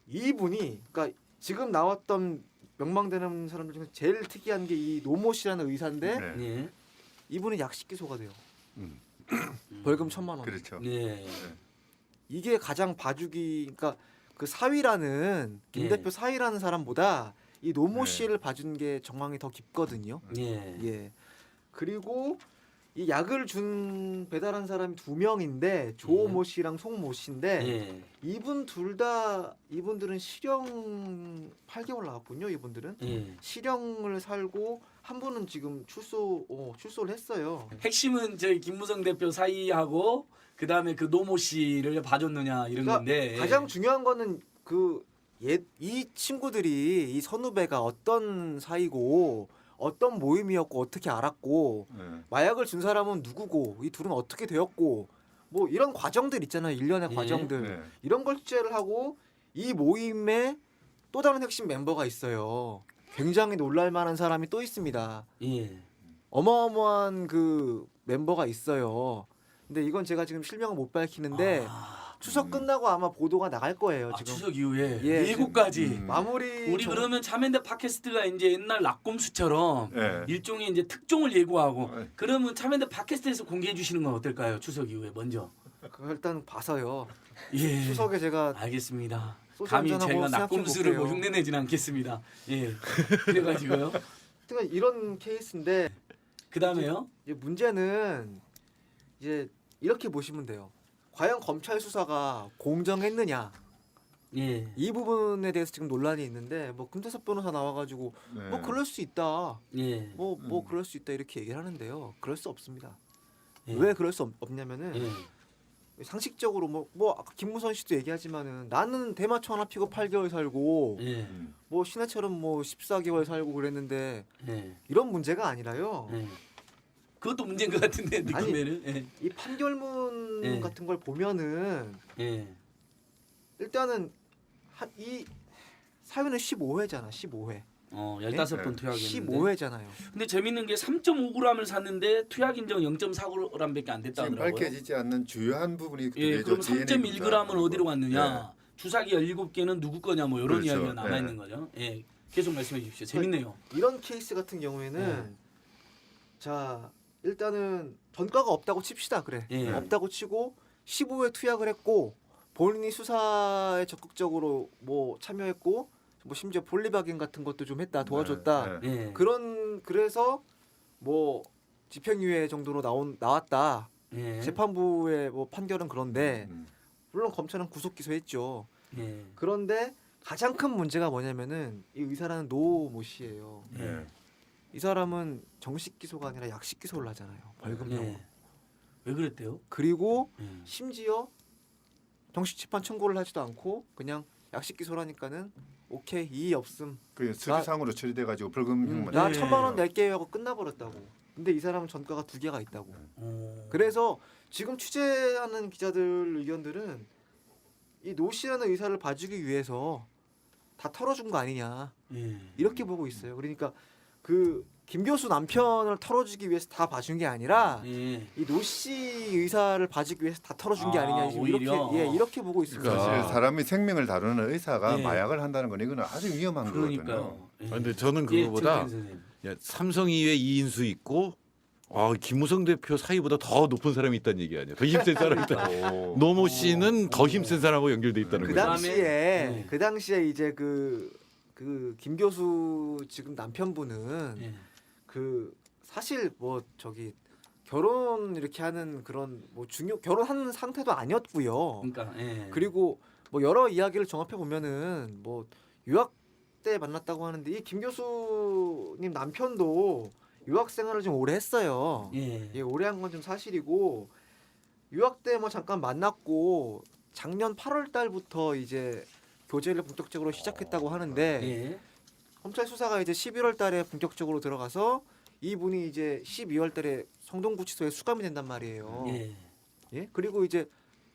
이분이 그러니까 지금 나왔던 명망되는 사람들 중에 제일 특이한 게 이 노모 씨라는 의사인데 네. 예. 이분은 약식 기소가 돼요. 음. 벌금 1,000만 원. 그렇죠. 예. 이게 가장 봐주기 그러니까 그 사위라는 김 예. 대표 사위라는 사람보다 이 노모 네. 씨를 봐준 게 정황이 더 깊거든요. 예. 예. 그리고 이 약을 준 배달한 사람이 2명인데 조모 씨랑 송모 씨인데 예. 이분들은 실형 8개월 나왔군요. 이분들은 예. 실형을 살고 한 분은 지금 출소를 했어요. 핵심은 저희 김무성 대표 사이하고 그 다음에 그 노모 씨를 봐줬느냐 이런 그러니까 건데 가장 중요한 거는 그 이 친구들이 이 선후배가 어떤 사이고 어떤 모임이었고 어떻게 알았고 네. 마약을 준 사람은 누구고 이 둘은 어떻게 되었고 뭐 이런 과정들 있잖아요. 일련의 예. 과정들. 네. 이런 걸 취재를 하고 이 모임에 또 다른 핵심 멤버가 있어요. 굉장히 놀랄 만한 사람이 또 있습니다. 예. 어마어마한 그 멤버가 있어요. 근데 이건 제가 지금 실명을 못 밝히는데 추석 끝나고 아마 보도가 나갈 거예요. 지금 추석 이후에 예, 예고까지. 마무리 우리 그러면 참여연대 팟캐스트가 이제 옛날 낙곰수처럼 네. 일종의 이제 특종을 예고하고 네. 그러면 참여연대 팟캐스트에서 공개해 주시는 건 어떨까요? 추석 이후에 먼저. 그거 일단 봐서요. 예. 추석에 제가 알겠습니다. 소주 감히 한잔하고 제가 생각해 낙곰수를 뭐 볼게요. 흉내내진 않겠습니다. 예. 그래가지고요. 그러니까 이런 케이스인데 그 다음에요. 이제 문제는 이제 이렇게 보시면 돼요. 과연 검찰 수사가 공정했느냐 예. 이 부분에 대해서 지금 논란이 있는데 뭐 금태섭 변호사 나와가지고 네. 뭐 그럴 수 있다 예. 뭐 그럴 수 있다 이렇게 얘기를 하는데요. 그럴 수 없습니다. 예. 왜 그럴 수 없냐면은 예. 상식적으로 뭐 아까 김무선 씨도 얘기하지만은 나는 대마초 하나 피고 8개월 살고 예. 뭐 신하처럼 뭐 14개월 살고 그랬는데 예. 이런 문제가 아니라요. 예. 그것도 문제인 것 같은데 느낌에는. 예. 이 판결문 예. 같은 걸 보면은 예. 일단은 이 사유는 15회잖아. 15회. 15번 투약했는데. 15회잖아요. 근데 재밌는 게 3.5g을 샀는데 투약 인정 0.4g밖에 안 됐다 지금 하더라고요. 밝혀지지 않는 주요한 부분이 예, 되죠. 그럼 DNA 3.1g은 어디로 갔느냐? 네. 주사기 17개는 누구 거냐 뭐 이런 그렇죠. 이야기가 남아 네. 있는 거죠. 예. 계속 말씀해 주십시오. 재밌네요. 이런 케이스 같은 경우에는 네. 자 일단은 전과가 없다고 칩시다. 그래. 예. 없다고 치고 15회 투약을 했고 본인이 수사에 적극적으로 뭐 참여했고 뭐 심지어 볼리바겐 같은 것도 좀 했다 도와줬다. 네, 네. 예. 그래서 뭐 집행유예 정도로 나왔다. 예. 재판부의 뭐 판결은 그런데 음. 물론 검찰은 구속 기소했죠. 예. 그런데 가장 큰 문제가 뭐냐면은 이 의사라는 노모 씨예요. 네. 이 사람은 정식 기소가 아니라 약식 기소를 하잖아요. 벌금형으로. 예. 왜 그랬대요? 그리고 예. 심지어 정식 재판 청구를 하지도 않고 그냥 약식 기소라니까는 오케이 이의 없음. 그 수리상으로 처리돼 가지고 벌금형만 나 예. 1,000만 원 낼게요 하고 끝나버렸다고. 근데 이 사람은 전과가 2개가 있다고. 그래서 지금 취재하는 기자들 의견들은 이 노 씨라는 의사를 봐주기 위해서 다 털어준 거 아니냐 예. 이렇게 보고 있어요. 그러니까 그 김 교수 남편을 털어주기 위해서 다 봐준 게 아니라 예. 이 노 씨 의사를 봐주기 위해서 다 털어준 게 아, 아니냐 지금 오히려? 이렇게 보고 있습니다. 그러니까. 사실 사람이 생명을 다루는 의사가 예. 마약을 한다는 건 이거는 아주 위험한 거거든요. 그러니까요. 예. 근데 저는 예, 그거보다 정태인 선생님. 야, 삼성이회 이인수 있고 김무성 대표 사이보다 더 높은 사람이 있다는 얘기 아니야. 더 힘센 사람이 있다. 오. 노모 씨는 더 힘센 사람하고 연결돼 있다는 그 거죠. 당시에 네. 그 당시에 이제 그 김 교수 지금 남편분은 예. 그 사실 뭐 저기 결혼 이렇게 하는 그런 뭐 결혼하는 상태도 아니었고요. 그러니까 예. 그리고 뭐 여러 이야기를 종합해 보면은 뭐 유학 때 만났다고 하는데 이 김 교수님 남편도 유학 생활을 좀 오래 했어요. 예. 예, 오래 한 건 좀 사실이고 유학 때 뭐 잠깐 만났고 작년 8월 달부터 이제 교제를 본격적으로 시작했다고 하는데 예. 검찰 수사가 이제 11월 달에 본격적으로 들어가서 이분이 이제 12월 달에 성동구치소에 수감이 된단 말이에요. 예. 예? 그리고 이제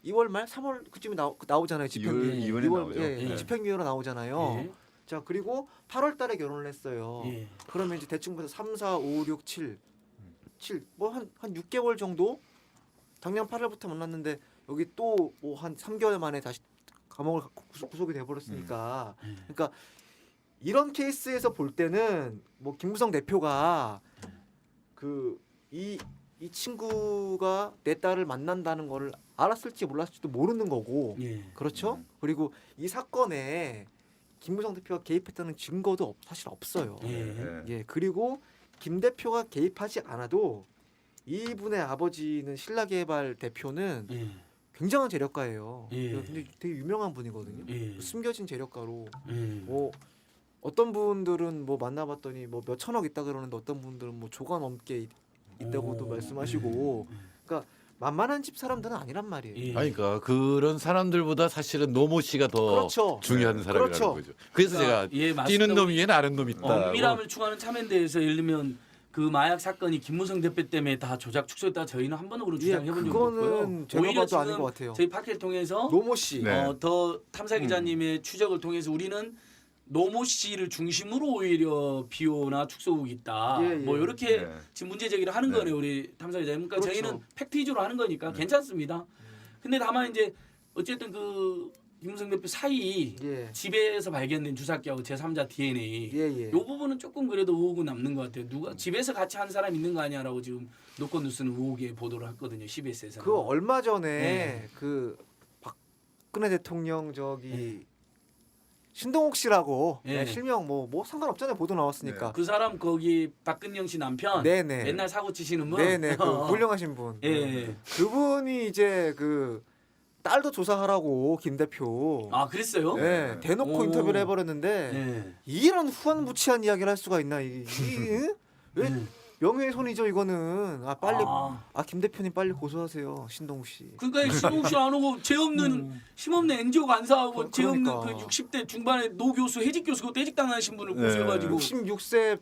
2월 말 3월 그쯤에 나오잖아요. 집행유예. 2월에 나오죠. 예, 예. 집행유예로 나오잖아요. 예. 자, 그리고 8월 달에 결혼을 했어요. 예. 그러면 이제 대충 봐서 3, 4, 5, 6, 7 뭐 한 6개월 정도 작년 8월부터 만났는데 여기 또 뭐 한 3개월 만에 다시 감옥을 구속이 돼 버렸으니까 그러니까 이런 케이스에서 볼 때는 뭐 김무성 대표가 그 이 친구가 내 딸을 만난다는 거를 알았을지 몰랐을지도 모르는 거고 예. 그렇죠? 그리고 이 사건에 김무성 대표가 개입했다는 증거도 사실 없어요. 예. 예, 그리고 김 대표가 개입하지 않아도 이분의 아버지는 신라개발 대표는 예. 굉장한 재력가예요. 예. 근데 되게 유명한 분이거든요. 예. 숨겨진 재력가로 예. 뭐 어떤 분들은 뭐 만나봤더니 뭐 몇 천억 있다 그러는데 어떤 분들은 뭐 조가 넘게 있다고도 오. 말씀하시고 예. 그러니까 만만한 집 사람들은 아니란 말이에요. 예. 아니, 그러니까 그런 사람들보다 사실은 노모 씨가 더 그렇죠. 중요한 사람이라는 그렇죠. 거죠. 그래서 그러니까, 제가 예, 맞습니다. 뛰는 놈 위에는 아는 놈 있다. 엄밀함을 추구하는 참여연대에서 예를 들면 그 마약 사건이 김무성 대표 때문에 다 조작 축소했다 저희는 한 번으로 주장해본 적이 없고요. 그거는 제가 오히려 봐도 아닌 지금 것 같아요. 저희 팟캐스트 통해서 노모 씨. 네. 더 탐사 기자님의 추적을 통해서 우리는 노모 씨를 중심으로 오히려 비호나 축소국이 있다. 예, 예. 뭐 이렇게 네. 지금 문제 제기를 하는 네. 거네요, 우리 탐사 기자님. 그러니까 그렇죠. 저희는 팩트 위주로 하는 거니까 괜찮습니다. 근데 다만 이제 어쨌든 그 김무성 대표 사이 예. 집에서 발견된 주사기하고 제3자 DNA 예. 이 부분은 조금 그래도 의혹은 남는 것 같아요. 누가 집에서 같이 한 사람 있는 거 아니야라고 지금 노건 뉴스는 의혹의 보도를 했거든요. CBS에서. 그 얼마 전에 네. 그 박근혜 대통령 신동욱 씨라고 네. 실명 뭐 상관없잖아요. 보도 나왔으니까. 그 사람 거기 박근영 씨 남편 네네. 맨날 사고 치시는 분. 네네. 그 훌륭하신 분. 예. 그분이 이제 그 딸도 조사하라고 김 대표. 아 그랬어요? 네, 대놓고 오. 인터뷰를 해버렸는데 예. 이런 후한무치한 이야기를 할 수가 있나? 왜 예. 명예훼손이죠 이거는. 빨리 아. 김 대표님 빨리 고소하세요 신동욱 씨. 그러니까 신동 씨안 오고 죄 없는 힘없는 NGO 간사하고 죄 없는 그 그러니까. 60대 중반의 노 교수 해직 교수고 떼직당하신 분을 네. 고소해가지고 66세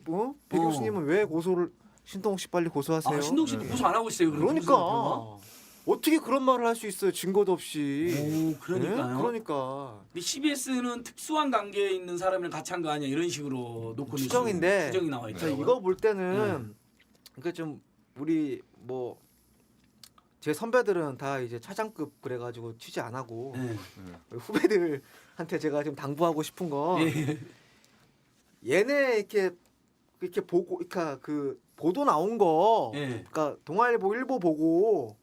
배 교수님은 왜 고소를 신동욱 씨 빨리 고소하세요? 신동 씨 고소 안 하고 있어요. 그럼 그러니까 김무성 대표가? 어떻게 그런 말을 할 수 있어요 증거도 없이. 오, 그러니까요. 네? 그러니까 근데 CBS는 특수한 관계에 있는 사람이랑 같이 한 거 아니야 이런 식으로 놓고 추정인데 추정이 나와 자, 있더라고요. 이거 볼 때는 그러니까 좀 우리 뭐 제 선배들은 다 이제 차장급 그래가지고 취재 안 하고 예. 후배들한테 제가 좀 당부하고 싶은 건 예. 얘네 이렇게 보고 그러니까 그 보도 나온 거 예. 그러니까 동아일보 일보 보고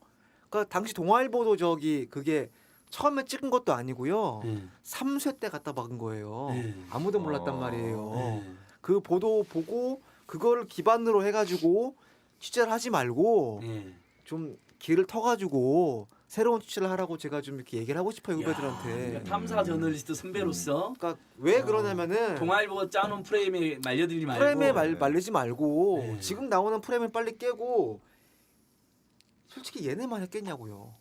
그러니까 당시 동아일보도 그게 처음에 찍은 것도 아니고요. 예. 3쇄 때 갖다 박은 거예요. 예. 아무도 몰랐단 말이에요. 예. 그 보도 보고 그거를 기반으로 해가지고 취재를 하지 말고 예. 좀 길을 터가지고 새로운 취재를 하라고 제가 좀 이렇게 얘기를 하고 싶어요 그러니까 후배들한테. 탐사 저널리스트 선배로서 그러니까 왜 그러냐면은 동아일보가 짜놓은 프레임에 말려들지 말고 프레임에 말리지 말고 네. 지금 나오는 프레임을 빨리 깨고 솔직히 얘네만 했겠냐고요.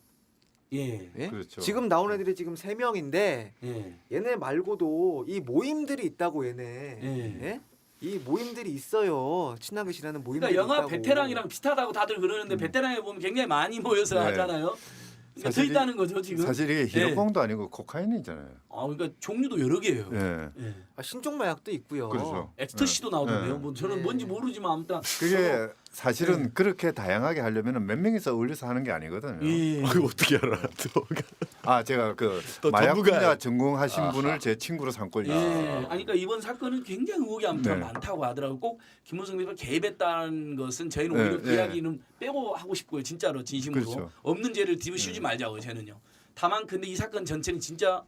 예. 예? 그렇죠. 지금 나온 애들이 지금 3명인데 예. 얘네 말고도 이 모임들이 있다고 얘네. 예. 예? 이 모임들이 있어요. 친하게 지내는 모임들이 그러니까 영화 있다고. 베테랑이랑 비슷하다고 다들 그러는데 베테랑에 보면 굉장히 많이 모여서 네. 하잖아요. 그러니까 더 사실 있다는 거죠 지금. 사실 이게 히로뽕도 아니고 코카인이잖아요. 그러니까 종류도 여러 개예요. 예. 예. 신종 마약도 있고요. 그렇죠. 엑스터시도 나오던데요. 네. 뭐 저는 네. 뭔지 모르지만 아무튼 그게 사실은 네. 그렇게 다양하게 하려면 몇 명이서 어울려서 하는 게 아니거든요. 예. 그거 어떻게 알아? 또. 제가 그 또 마약 전문가예요. 분야 전공하신 분을 제 친구로 삼고 예. 아니 그러니까 이번 사건은 굉장히 의혹이 아무튼 네. 많다고 하더라고요. 꼭 김무성 대표가 개입했다는 것은 저희는 네, 오히려 그 네. 이야기는 빼고 하고 싶고요. 진짜로 진심으로 그렇죠. 없는 죄를 뒤집어씌우지 말자고요. 저는요. 다만 근데 이 사건 전체는 진짜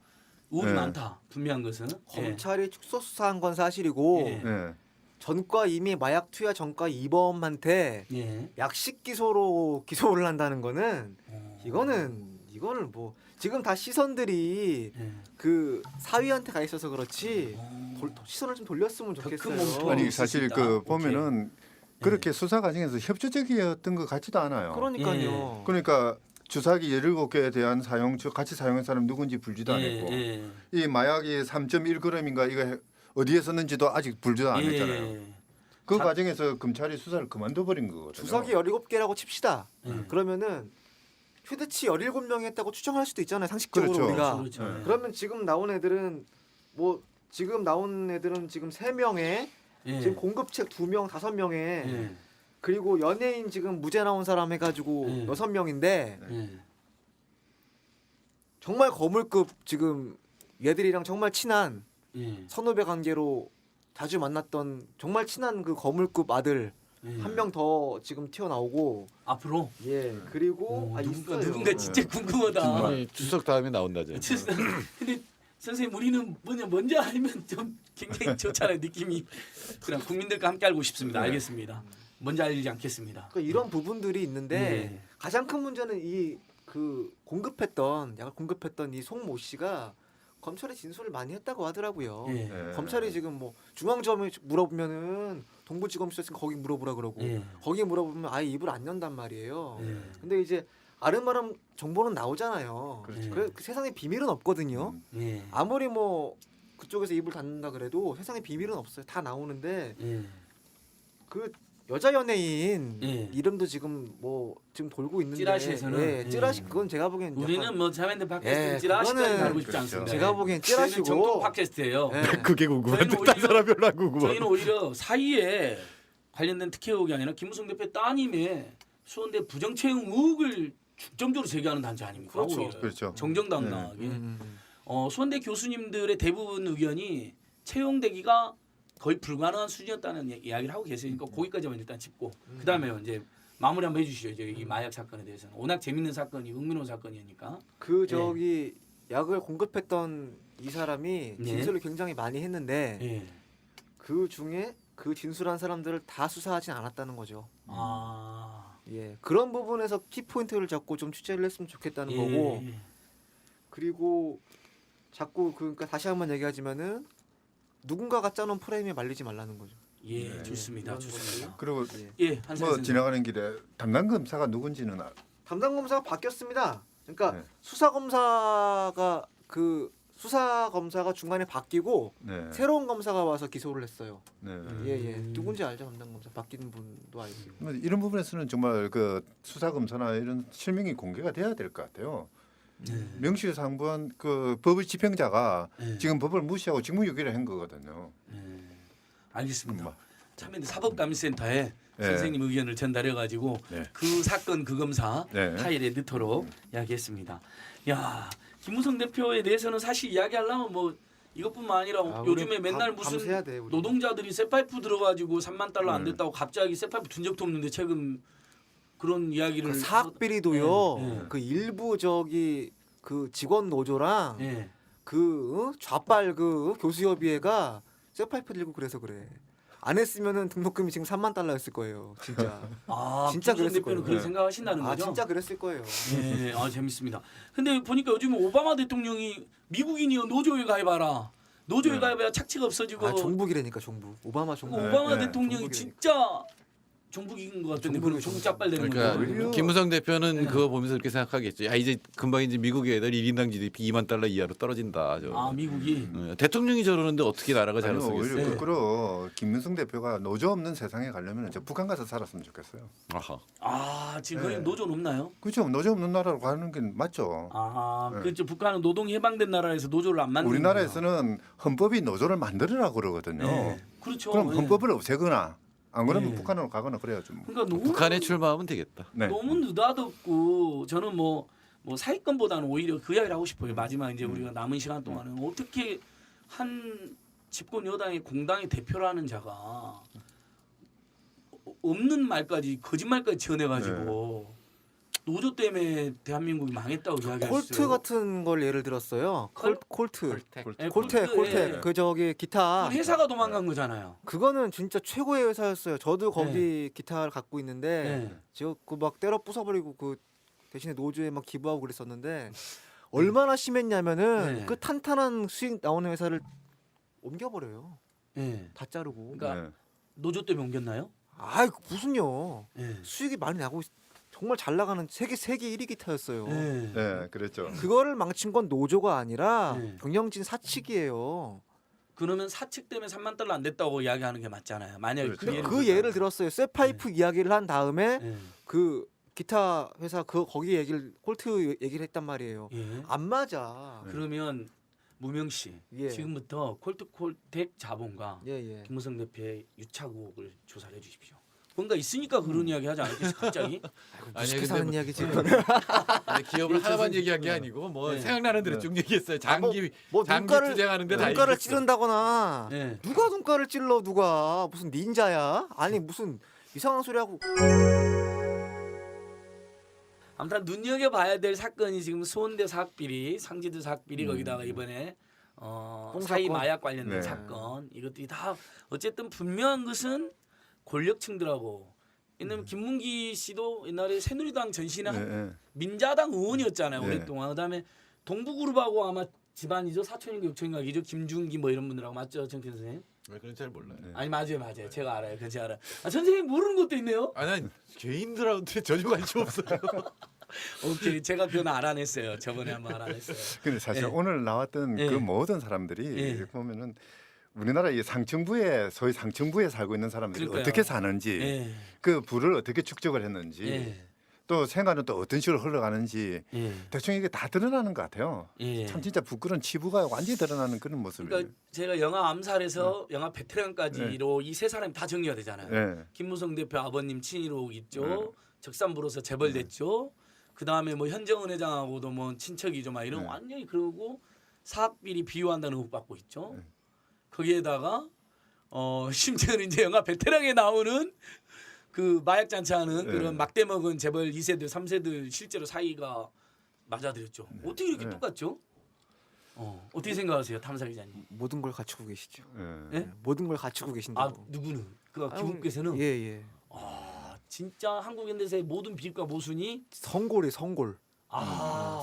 의혹이 네. 많다. 분명한 것은. 검찰이 축소 수사한 건 사실이고 예. 예. 전과 이미 마약 투여 전과 이범한테 예. 약식 기소로 기소를 한다는 거는 이거는 뭐 지금 다 시선들이 예. 그 사위한테 가 있어서 그렇지 시선을 좀 돌렸으면 큰 좋겠어요. 몸통. 아니 있을 사실 수 그 있다. 보면은 그렇게 수사 과정에서 협조적이었던 것 같지도 않아요. 그러니까요. 그러니까 주사기 17개에 대한 같이 사용한 사람 누군지 불지도 않았고 예. 이 마약이 3.1g인가 이거 어디에 썼는지도 아직 불지도 않았잖아요. 예. 그 사- 과정에서 검찰이 수사를 그만둬 버린 거거든요. 주사기 17개라고 칩시다. 예. 그러면은 휴대치 17명이 했다고 추정할 수도 있잖아요. 상식적으로 그렇죠. 우리가. 그렇죠. 네. 그러면 지금 나온 애들은 지금 3명에 예. 지금 공급책 2명, 5명에 예. 그리고 연예인 지금 무죄 나온 사람 해가지고 예. 6명인데 예. 정말 거물급 지금 얘들이랑 정말 친한 예. 선후배 관계로 자주 만났던 정말 친한 그 거물급 아들 예. 한 명 더 지금 튀어나오고 앞으로 그리고 누군가 있어요. 누군가 진짜 궁금하다. 아니, 추석 다음에 나온다죠. 근데 선생님 우리는 먼저 알면 좀 굉장히 좋잖아요 느낌이. 그냥 국민들과 함께 알고 싶습니다. 네. 알겠습니다. 먼저 알리지 않겠습니다. 그러니까 이런 부분들이 있는데 네. 가장 큰 문제는 이 그 약을 공급했던 이 송모 씨가 검찰에 진술을 많이 했다고 하더라고요. 예. 예. 검찰이 지금 뭐 중앙지검에 물어보면은 동부지검 있었으니까 거기 물어보라 그러고 예. 거기 물어보면 아예 입을 안 연단 말이에요. 예. 근데 이제 아름아름 정보는 나오잖아요. 그렇죠. 그래 그 세상에 비밀은 없거든요. 예. 아무리 뭐 그쪽에서 입을 닫는다 그래도 세상에 비밀은 없어요. 다 나오는데 예. 그 여자 연예인 예. 이름도 지금 지금 돌고 있는데 찌라시에서는? 예, 찌라시 예. 그건 제가 보기엔 우리는 약간 뭐 자매들 팟캐스트 예, 찌라시까지 그거는 다루고 싶지 그렇죠. 않습니다. 제가 보기엔 저희는 찌라시고 정통 팟캐스트예요. 예. 그게 저희는 궁금한데 오히려- 딴 사람 별로 안 궁금해. 저희는 오히려 사이에 관련된 특혜 의혹이 아니라 김무성 대표 따님의 수원대 부정채용 의혹을 중점적으로 제기하는 단체 아닙니까? 그렇죠. 오히려. 그렇죠. 정정당당하게. 음. 수원대 교수님들의 대부분 의견이 채용되기가 거의 불가능한 수준이었다는 이야기를 하고 계시니까 거기까지만 일단 짚고 그다음에 이제 마무리 한번 해주시죠. 이제 이 마약 사건에 대해서는 워낙 재밌는 사건이 흥미로운 사건이니까. 그 저기 약을 공급했던 이 사람이 예. 진술을 굉장히 많이 했는데 예. 그 중에 그 진술한 사람들을 다 수사하진 않았다는 거죠. 아. 예, 그런 부분에서 키 포인트를 잡고 좀 취재를 했으면 좋겠다는 예. 거고 그리고 자꾸 그러니까 다시 한번 얘기하지만은 누군가가 짜놓은 프레임에 말리지 말라는 거죠. 예, 네. 좋습니다. 이런 좋습니다. 그리고 예. 예, 뭐 한선 지나가는 길에 담당 검사가 누군지는 담당 검사가 바뀌었습니다. 그러니까 네. 수사 검사가 중간에 바뀌고 네. 새로운 검사가 와서 기소를 했어요. 네. 예예. 누군지 알죠, 담당 검사 바뀌는 분도 알고. 뭐 이런 부분에서는 정말 그 수사 검사나 이런 실명이 공개가 돼야 될 것 같아요. 네. 명실상부한 그 법의 집행자가 네. 지금 법을 무시하고 직무유기를 한 거거든요. 알겠습니다. 뭐. 참여연대 사법감시센터에 네. 선생님 의견을 전달해가지고 네. 그 사건 그 검사 네. 파일에 넣도록 이야기했습니다. 야 김무성 대표에 대해서는 사실 이야기하려면 뭐 이것뿐만 아니라 요즘에 맨날 무슨 밤새야 돼, 우리. 노동자들이 쇠파이프 들어가지고 3만 달러 안 네. 됐다고 갑자기 쇠파이프 든 적도 없는데 최근 그런 이야기를 그 사학 비리도요. 네, 네. 그 일부 저기 그 직원 노조랑 예. 그 좌빨 그 교수협의회가 쇠파이프 들고 그래서 그래. 안 했으면은 등록금이 지금 3만 달러였을 거예요. 진짜. 아 진짜 김무성 그랬을 대표는 거예요. 그렇게 네. 생각하신다는 아 거죠? 진짜 그랬을 거예요. 예, 아 재밌습니다. 근데 보니까 요즘 오바마 대통령이 미국인이요 노조에 가입하라. 노조에 네. 가입해야 착취가 없어지고 아 종북이라니까 종북. 오바마 종북. 네. 오바마 대통령이 종북이라니까. 진짜 종북인 것 같은데 그런 종북이죠. 종짝발되는 그러니까 거죠. 김무성 대표는 네. 그거 보면서 이렇게 생각하겠죠. 야 이제 금방 이제 미국의 애들 1인당 GDP 2만 달러 이하로 떨어진다. 아 미국이 대통령이 저러는데 어떻게 나라가 잘 아니요, 오히려 쓰겠어요? 거꾸로 김문성 대표가 노조 없는 세상에 가려면 저 북한 가서 살았으면 좋겠어요. 아하. 아 지금 네. 거기 노조 없나요? 그렇죠. 노조 없는 나라로 가는 게 맞죠. 아 네. 그렇죠. 북한은 노동이 해방된 나라에서 노조를 안 만드는 우리나라에서는 헌법이 노조를 만들으라고 그러거든요. 네. 그렇죠. 그럼 네. 헌법을 없애거나 안 그러면 네. 북한으로 가거나 그래야죠. 뭐. 그러니까 너무 북한에 출마하면 되겠다. 네. 너무 느닷없고 저는 뭐 사익권보다는 오히려 그 이야기를 하고 싶어요. 마지막 이제 우리가 남은 시간 동안은 어떻게 한 집권 여당의 공당의 대표라는 자가 없는 말까지 거짓말까지 지어내가지고 노조 때문에 대한민국이 망했다고 이야기할 수 콜트 있어요. 같은 걸 예를 들었어요. 콜? 콜트. 예, 콜텍. 예. 그 저기 기타. 회사가 도망간 거잖아요. 그거는 진짜 최고의 회사였어요. 저도 거기 기타를 갖고 있는데 네. 저 그 막 때려 부숴버리고 그 대신에 노조에 막 기부하고 그랬었는데 얼마나 심했냐면은 네. 그 탄탄한 수익 나오는 회사를 옮겨버려요. 예. 다 자르고. 그러니까 네. 노조 때문에 옮겼나요? 아이 무슨요? 예. 수익이 많이 나고 정말 잘 나가는 세계 1위 기타였어요. 예. 네, 그랬죠. 그거를 망친 건 노조가 아니라 네. 경영진 사측이에요. 그러면 사측 때문에 3만 달러 안 됐다고 이야기하는 게 맞잖아요. 만약에 그렇죠. 근데 예를 그 들자면. 예를 들었어요. 쇠파이프 이야기를 한 다음에 예. 그 기타 회사 거기 얘기를 콜트 얘기를 했단 말이에요. 예. 안 맞아. 그러면 무명 씨 예. 지금부터 콜텍 자본과 예. 김무성 대표의 유착국을 조사를 해주십시오. 뭔가 있으니까 그런 이야기 하지 않았겠지 갑자기? 아니, 쉽게 근데 사는 뭐- 이야기 지금. 기업을 그렇죠, 하나만 선생님. 얘기한 게 아니고 뭐 네. 생각나는 대로 쭉 얘기했어요. 장기 뭐 장기 투쟁하는데 다 눈가를 얘기했어. 찌른다거나 네. 누가 눈가를 찔러 누가 무슨 닌자야? 아니 무슨 이상한 소리 하고 아무튼 눈여겨 봐야 될 사건이 지금 수원대 사학비리, 상지대 사학비리 거기다가 이번에 사이 사건. 마약 관련된 네. 사건 이것들이 다 어쨌든 분명한 것은 권력층들하고 왜냐면 김문기 씨도 옛날에 새누리당 전신의 네, 네. 민자당 의원이었잖아요 네. 오랫동안. 그다음에 동부그룹하고 아마 집안이죠 사촌인가 육촌인가 이죠 김중기 뭐 이런 분들하고 맞죠 정태 선생님? 그건 잘 몰라요. 네. 아니 맞아요 제가 알아요 그건 제가 알아요. 아 선생님 모르는 것도 있네요. 난 개인들한테 전혀 관심 없어요. 오케이, 제가 그건 알아냈어요. 저번에 한번 알아냈어요. 근데 사실 예. 오늘 나왔던 예. 그 모든 사람들이 예. 이렇게 보면은 우리나라 이 상층부에 소위 상층부에 살고 있는 사람들이 그러니까요. 어떻게 사는지 예. 그 부를 어떻게 축적을 했는지 예. 또 생활은 또 어떤 식으로 흘러가는지 예. 대충 이게 다 드러나는 것 같아요. 예. 참 진짜 부끄러운 치부가 완전히 드러나는 그런 모습을. 그러니까 제가 영화 암살에서 영화 베테랑까지로 이 세 사람이 다 정리가 되잖아요. 예. 김무성 대표 아버님 친일로 있죠. 네. 적산부로서 재벌됐죠. 그 다음에 뭐 현정은 회장하고도 뭐 친척이죠. 막 이런 네. 완전히 그러고 사학비리 비유한다는 의혹 받고 있죠. 네. 거기에다가 심지어는 이제 영화 베테랑에 나오는 그 마약 잔치하는 네. 그런 막대 먹은 재벌 2세들 3세들 실제로 사이가 맞아들였죠. 어떻게 이렇게 네. 똑같죠? 어떻게 생각하세요, 탐사 기자님? 모든 걸 갖추고 계시죠. 예. 예? 모든 걸 갖추고 아 계신다고. 누구는? 그 아유, 기국께서는 예, 예. 아 진짜 한국 현대사의 모든 비극과 모순이 성골이 성골.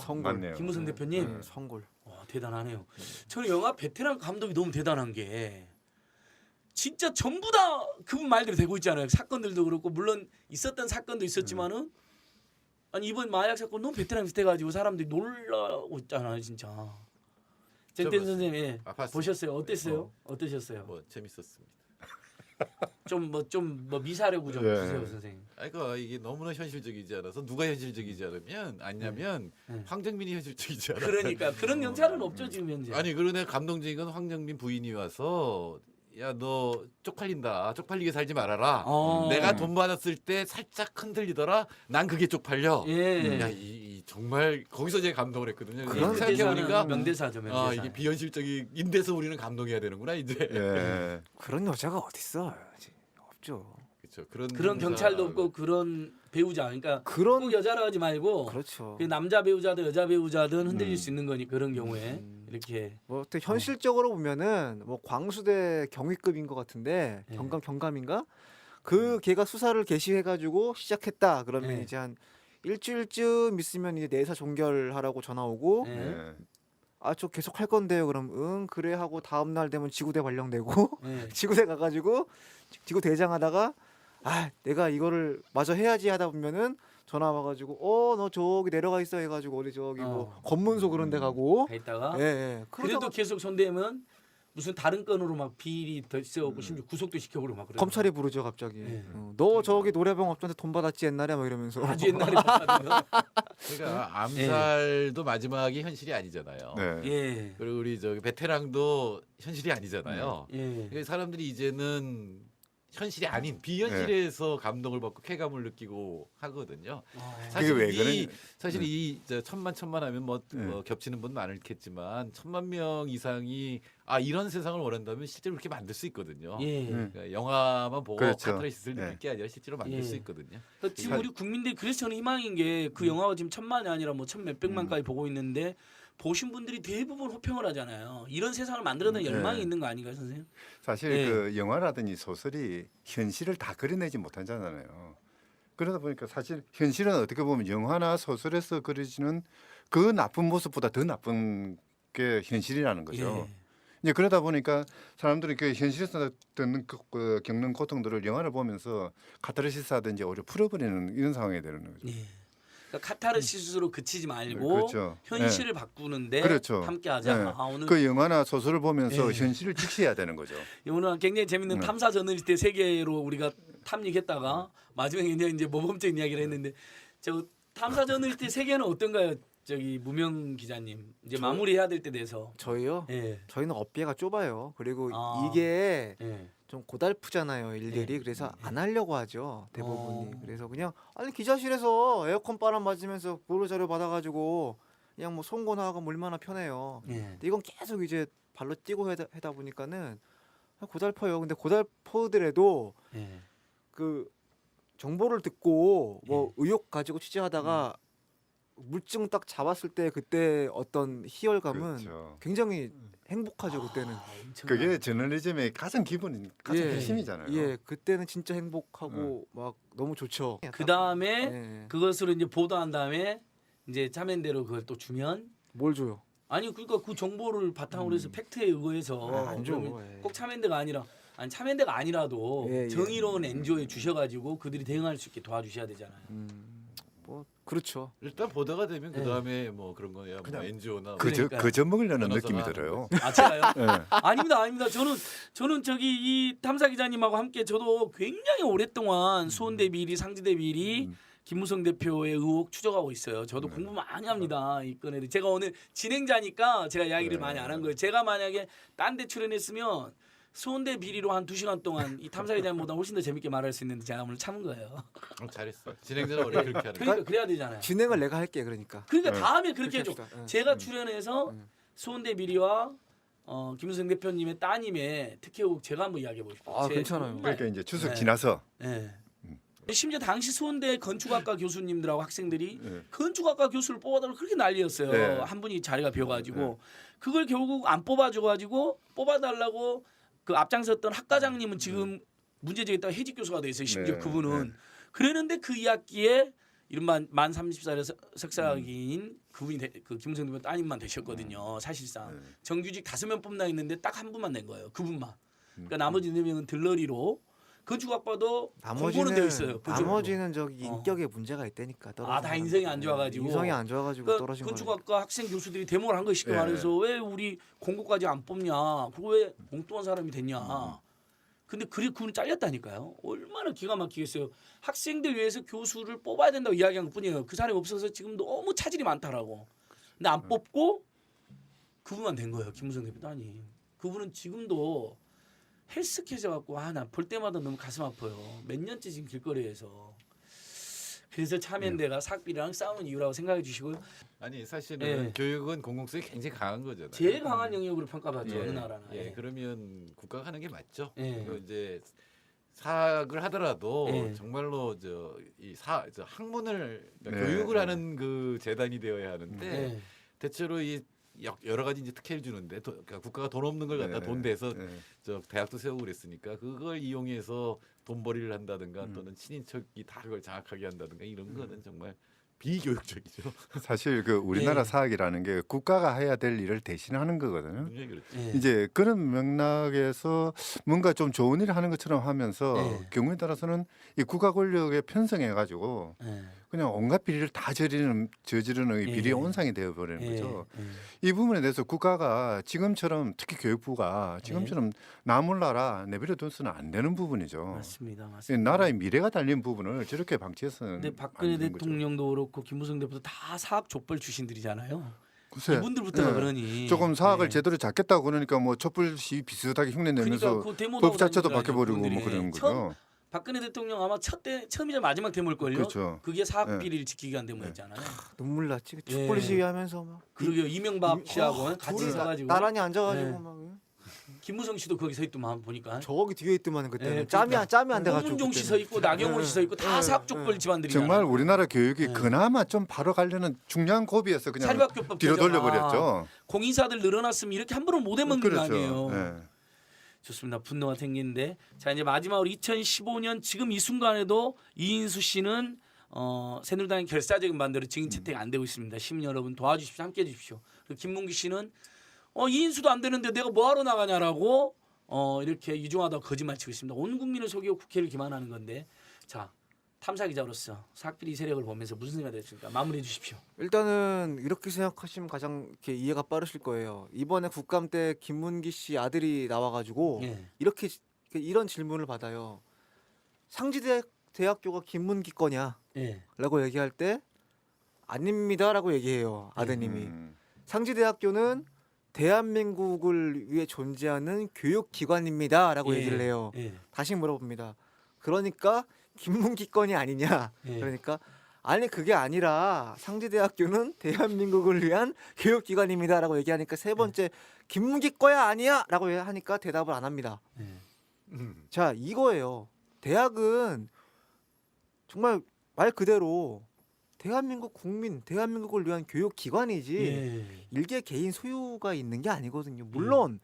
성골. 맞네요. 김무성 대표님 네, 성골. 대단하네요. 저는 영화 베테랑 감독이 너무 대단한 게 진짜 전부 다 그분 말대로 되고 있잖아요. 사건들도 그렇고 물론 있었던 사건도 있었지만은 아니 이번 마약 사건 너무 베테랑 비슷해가지고 사람들이 놀라고 있잖아요, 진짜. 젠텐 선생님 예. 봤습니다. 보셨어요? 어땠어요? 어떠셨어요? 뭐 재밌었습니다. 좀 미사려고 좀 예. 주세요, 선생님. 아이고 이게 너무나 현실적이지 않아서 누가 현실적이지 않냐면 황정민이 현실적이지 않아. 그러니까 그런 경찰은 없죠 지금 현재. 아니 그러네 감동적인 건 황정민 부인이 와서 야 너 쪽팔린다. 쪽팔리게 살지 말아라. 내가 돈 받았을 때 살짝 흔들리더라. 난 그게 쪽팔려. 예. 야, 이 정말 거기서 제가 감동을 했거든요. 그런 생각해보니까 명대사죠, 명대사. 아, 이게 비현실적인데서 우리는 감동해야 되는구나 이제. 예. 그런 여자가 어딨어? 없죠. 그렇죠. 그런 경찰도 없고 그런 배우자, 그러니까 그런 꼭 여자라 하지 말고 그렇죠. 그 남자 배우자든 여자 배우자든 흔들릴 수 있는 거니 그런 경우에 이렇게 뭐 또 현실적으로 보면은 뭐 광수대 경위급인 것 같은데 예. 경감인가? 그 걔가 수사를 개시해가지고 시작했다. 그러면 예. 이제 한 일주일쯤 있으면 이제 내사 종결하라고 전화 오고 예. 예. 아 저 계속 할 건데요. 그럼 응 그래 하고 다음 날 되면 지구대 발령되고 예. 지구대 가가지고 지구 대장하다가 아 내가 이거를 마저 해야지 하다 보면은 전화 와가지고 너 저기 내려가 있어 해가지고 어디 저기 뭐 검문소 그런 데 가고 가 있다가 예, 예. 그래도 그러다가 계속 손대면 무슨 다른 건으로 막 비리 더 있어갖고 심지어 구속도 시켜버리고 막 그래요. 검찰이 부르죠 갑자기 예. 너 저기 노래방 업자한테 돈 받았지 옛날에 막 이러면서 아주 옛날에 봤다는 거. 그러니까 암살도 마지막이 현실이 아니잖아요. 네. 예. 그리고 우리 저기 베테랑도 현실이 아니잖아요. 예. 그러니까 사람들이 이제는 현실이 아닌 비현실에서 감동을 받고 쾌감을 느끼고 하거든요. 사실 왜 사실 이저 천만하면 뭐 겹치는 분 많겠지만 1000만 명 이상이 이런 세상을 원한다면 실제로 그렇게 만들 수 있거든요. 예. 그러니까 영화만 보고 그렇죠. 카타르시스를 느낄 게 아니라 실제로 만들 예. 수 있거든요. 그러니까 지금 우리 국민들이 그래서 저는 희망인 게 그 영화가 지금 1000만이 아니라 뭐 1000몇백만까지 보고 있는데 보신 분들이 대부분 호평을 하잖아요. 이런 세상을 만들어낸 열망이 있는 거 아닌가요, 선생님? 사실 예. 그 영화라든지 소설이 현실을 다 그려내지 못하잖아요. 그러다 보니까 사실 현실은 어떻게 보면 영화나 소설에서 그려지는 그 나쁜 모습보다 더 나쁜 게 현실이라는 거죠. 예. 이제 그러다 보니까 사람들이 그 현실에서 겪는 고통들을 영화를 보면서 카타르시스하든지 오히려 풀어버리는 이런 상황이 되는 거죠. 예. 그러니까 카타르시스로 그치지 말고 그렇죠. 현실을 바꾸는데 그렇죠. 함께하자. 네. 오늘 그 영화나 소설을 보면서 예. 현실을 직시해야 되는 거죠. 오늘 굉장히 재밌는 네. 탐사 저널리스트의 세계로 우리가 탐닉했다가 마지막에 이제 모범적인 이야기를 했는데 저 탐사 저널리스트의 세계는 어떤가요? 저기 무명 기자님 이제 마무리해야 될 때 돼서 저희요? 예. 저희는 업계가 좁아요. 그리고 아. 이게 예. 좀 고달프잖아요 일들이. 예. 그래서 안 하려고 하죠 대부분이. 어. 그래서 그냥 아니 기자실에서 에어컨 바람 맞으면서 보도 자료 받아가지고 그냥 뭐 송고나가고 얼마나 편해요. 예. 근데 이건 계속 이제 발로 뛰고 하다 보니까는 고달퍼요. 근데 고달퍼더라도 예. 그 정보를 듣고 뭐 의혹 가지고 취재하다가 물증 딱 잡았을 때 그때 어떤 희열감은 그렇죠. 굉장히 행복하죠 그때는. 그게 저널리즘의 가장 기본인 가장 예. 핵심이잖아요. 예, 그때는 진짜 행복하고 막 너무 좋죠. 그 다음에 예. 그것으로 이제 보도한 다음에 이제 참여대로 그걸 또 주면 뭘 줘요? 아니 그러니까 그 정보를 바탕으로 해서 팩트에 의거해서 안 줘. 그러면 예. 꼭 참여대가 아니라 아니 참여대가 아니라도 예, 예. 정의로운 NGO에 주셔가지고 그들이 대응할 수 있게 도와주셔야 되잖아요. 뭐 그렇죠. 일단 보다가 되면 네. 그 다음에 뭐 그런 거야 뭐 그냥 NGO나 그러니까요. 그저 먹으려는 변호사가 느낌이 하는 들어요. 아 제가요? 예. 아닙니다. 저는 저기 이 탐사 기자님하고 함께 저도 굉장히 오랫동안 수원대 비리, 상지대 비리, 김무성 대표의 의혹 추적하고 있어요. 저도 네. 공부 많이 합니다. 이 건에 제가 오늘 진행자니까 제가 이야기를 네. 많이 안 한 거예요. 제가 만약에 딴 데 출연했으면 수원대 비리로 한 2시간 동안 이 탐사 기자님보다 훨씬 더 재밌게 말할 수 있는데 제가 오늘 참은 거예요. 잘했어. 진행자는 원래 그렇게 하는 거야. 그러니까 그래야 되잖아요. 진행을 내가 할게 그러니까. 그러니까 네. 다음에 그렇게 해줘. 그렇게 합시다. 제가 출연해서 수원대 비리와 김무성 대표님의 따님의 특혜 의혹 제가 한번 이야기해 보십시오. 아, 괜찮아요. 그러니까 이제 추석 네. 지나서 예. 심지어 당시 수원대 건축학과 교수님들하고 학생들이 네. 건축학과 교수를 뽑아달라고 그렇게 난리였어요. 네. 한 분이 자리가 비어가지고 그걸 결국 안 뽑아줘가지고 뽑아달라고 그 앞장섰던 학과장님은 지금 문제제기했다가 해직 교수가 돼 있어요. 심지어 네. 그분은 네. 그랬는데 그 2학기에 이른바 만 30살의 석사학위인 그분이 그 김무성 대표 따님만 되셨거든요. 사실상 네. 정규직 5명 뽑나 있는데 딱 한 분만 낸 거예요. 그분만. 그러니까 나머지 4명은 들러리로 건축학과도 공고는 되어 있어요. 부적으로. 나머지는 저기 인격에 문제가 있다니까. 떨어진 다 인성이 안 사람들. 좋아가지고. 인성이 안 좋아가지고 그러니까 떨어진 거예요. 건축학과 학생 교수들이 데모를 한 거예요. 쉽게 예. 말해서 왜 우리 공고까지 안 뽑냐. 그리고 왜 엉뚱한 사람이 됐냐. 근데 그분은 잘렸다니까요. 얼마나 기가 막히겠어요. 학생들 위해서 교수를 뽑아야 된다고 이야기한 것뿐이에요. 그 사람이 없어서 지금 너무 차질이 많다라고. 근데 안 뽑고 그분만 된 거예요. 김무성 대표 따님. 그분은 지금도 헬스케져 갖고 나 볼 때마다 너무 가슴 아파요. 몇 년째 지금 길거리에서. 그래서 참여연대가 사학비리랑 싸우는 이유라고 생각해 주시고요. 아니 사실은 예. 교육은 공공성이 굉장히 강한 거잖아요. 제일 강한 영역으로 평가받죠. 어느 나라나. 예, 그러면 국가가 하는 게 맞죠. 예. 그리고 이제 사학을 하더라도 예. 정말로 저 학문을 그러니까 네. 교육을 하는 그 재단이 되어야 하는데 네. 대체로 이 여러 가지 이제 특혜를 주는데 그러니까 국가가 돈 없는 걸 갖다 네. 돈 대서 네. 저 대학도 세우고 그랬으니까 그걸 이용해서 돈벌이를 한다든가 또는 친인척이 다 그걸 장악하게 한다든가 이런 거는 정말 비교육적이죠. 사실 그 우리나라 예. 사학이라는 게 국가가 해야 될 일을 대신하는 거거든요. 굉장히 그렇죠. 예. 이제 그런 맥락에서 뭔가 좀 좋은 일을 하는 것처럼 하면서 네. 경우에 따라서는 이 국가 권력에 편성해 가지고 예. 그냥 온갖 비리를 다 저지르는 이 예. 비리의 온상이 되어 버리는 예. 거죠. 예. 이 부분에 대해서 국가가 지금처럼 특히 교육부가 지금처럼 나몰라라 내버려 둬서는 안 되는 부분이죠. 맞습니다. 이 맞습니다. 나라의 미래가 달린 부분을 저렇게 방치해서는 근데 박근혜 안 되는 거죠. 대통령도 그렇고 김무성 대표도 다 사학 족벌 출신들이잖아요. 글쎄, 이분들부터가 예. 그러니 조금 사학을 예. 제대로 잡겠다고 그러니까 뭐 촛불 시위 비슷하게 흉내 내면서 그러니까 그 데모 법 자체도 나오고 바뀌어버리고 뭐 그분들이. 그러는 처음 거죠. 박근혜 대통령 아마 처음이자 마지막 데모일 걸요. 그렇죠. 그게 사학 예. 비리를 지키기 위한 데모였잖아요. 눈물 났지. 예. 촛불 시위하면서 막. 그리고 이명박 이- 씨하고 같이 둘이 서가지고 나란히 앉아가지고 예. 막. 김무성 씨도 거기 서 있더만 보니까. 저기 뒤에 있더만 그때는 예, 짬이 그러니까. 짬이 안 돼가지고. 홍문종 씨 그때는. 서 있고 나경원 씨 서 있고 다 예, 사학 예. 족벌 집안들이 정말 우리나라 교육이 예. 그나마 좀 바로 가려는 중요한 고비에서 그냥 사립학교법 뒤로 개정. 돌려버렸죠. 공인사들 늘어났으면 이렇게 함부로 못 해먹는 거 그렇죠. 아니에요. 예. 좋습니다. 분노가 생기는데 자 이제 마지막으로 2015년 지금 이 순간에도 이인수 씨는 새누리당의 결사적인 반대로 증인 채택 안 되고 있습니다. 시민 여러분 도와주십시오. 함께해 주십시오. 그리고 김문기 씨는 이인수도 안 되는데 내가 뭐하러 나가냐라고 이렇게 유종하다가 거짓말 치고 있습니다. 온 국민을 속이고 국회를 기만하는 건데 자 탐사 기자로서 사학비리 세력을 보면서 무슨 생각이 드십니까? 마무리해 주십시오. 일단은 이렇게 생각하시면 가장 이렇게 이해가 빠르실 거예요. 이번에 국감 때 김문기 씨 아들이 나와가지고 예. 이렇게 이런 질문을 받아요. 상지대 대학교가 김문기 거냐? 예. 라고 얘기할 때 아닙니다라고 얘기해요. 아드님이. 음. 상지대학교는 대한민국을 위해 존재하는 교육기관입니다라고 예. 얘기를 해요. 예. 다시 물어봅니다. 그러니까 김문기 건이 아니냐? 예. 그러니까 아니 그게 아니라 상지대학교는 대한민국을 위한 교육기관입니다라고 얘기하니까 세 번째 김문기 거야 아니야?라고 하니까 대답을 안 합니다. 예. 자 이거예요. 대학은 정말 말 그대로 대한민국 국민, 대한민국을 위한 교육기관이지 예. 일개 개인 소유가 있는 게 아니거든요. 물론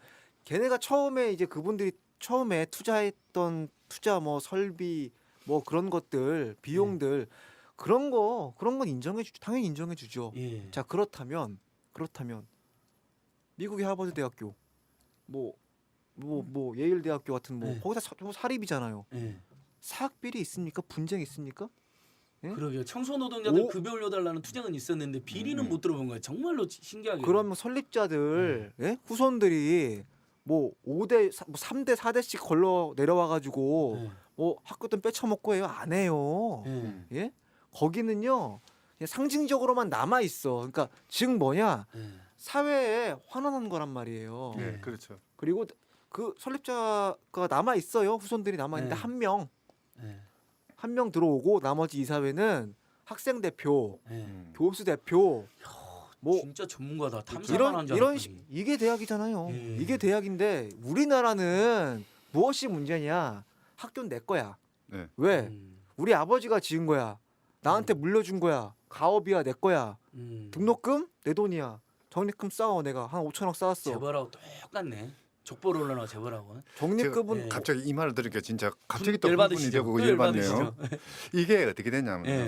걔네가 처음에 이제 그분들이 처음에 투자했던 투자 뭐 설비 뭐 그런 것들 비용들 그런 건 인정해 주죠. 당연히 인정해 주죠. 예. 자 그렇다면 미국의 하버드 대학교 뭐 예일 대학교 같은 뭐 네. 거기다 사립이잖아요. 예. 사학비리 있습니까? 분쟁 있습니까? 예? 그러게요. 청소 노동자들 오. 급여 올려달라는 투쟁은 있었는데 비리는 못 들어본 거예요. 정말로 신기하게. 그러면 설립자들 예? 후손들이 뭐 5대 3대 4대씩 걸러 내려와 가지고 네. 뭐 학교 돈 빼쳐먹고 해요? 안 해요. 네. 예? 거기는요. 그냥 상징적으로만 남아 있어. 그러니까 즉 뭐냐? 네. 사회에 환원한 거란 말이에요. 네, 그렇죠. 그리고 그 설립자가 남아 있어요. 후손들이 남아 있는데 네. 한 명 네. 들어오고 나머지 이사회는 학생 대표, 네. 교수 대표 뭐 진짜 전문가다. 탐사만 한 줄 이런 알았더니. 이게 대학이잖아요. 예. 이게 대학인데 우리나라는 무엇이 문제냐? 학교는 내 거야. 네. 왜? 음. 우리 아버지가 지은 거야. 나한테 물려준 거야. 가업이야 내 거야. 등록금 내 돈이야. 적립금 쌓아 내가 한 5천억 쌓았어. 재벌하고 똑같네. 족보를 올려놔 재벌하고. 적립금은 예. 갑자기 이 말을 들으니까 진짜 갑자기 또 열받으시죠? 흥분이 되고 또 열받네요. 열받으시죠? 이게 어떻게 됐냐면 예.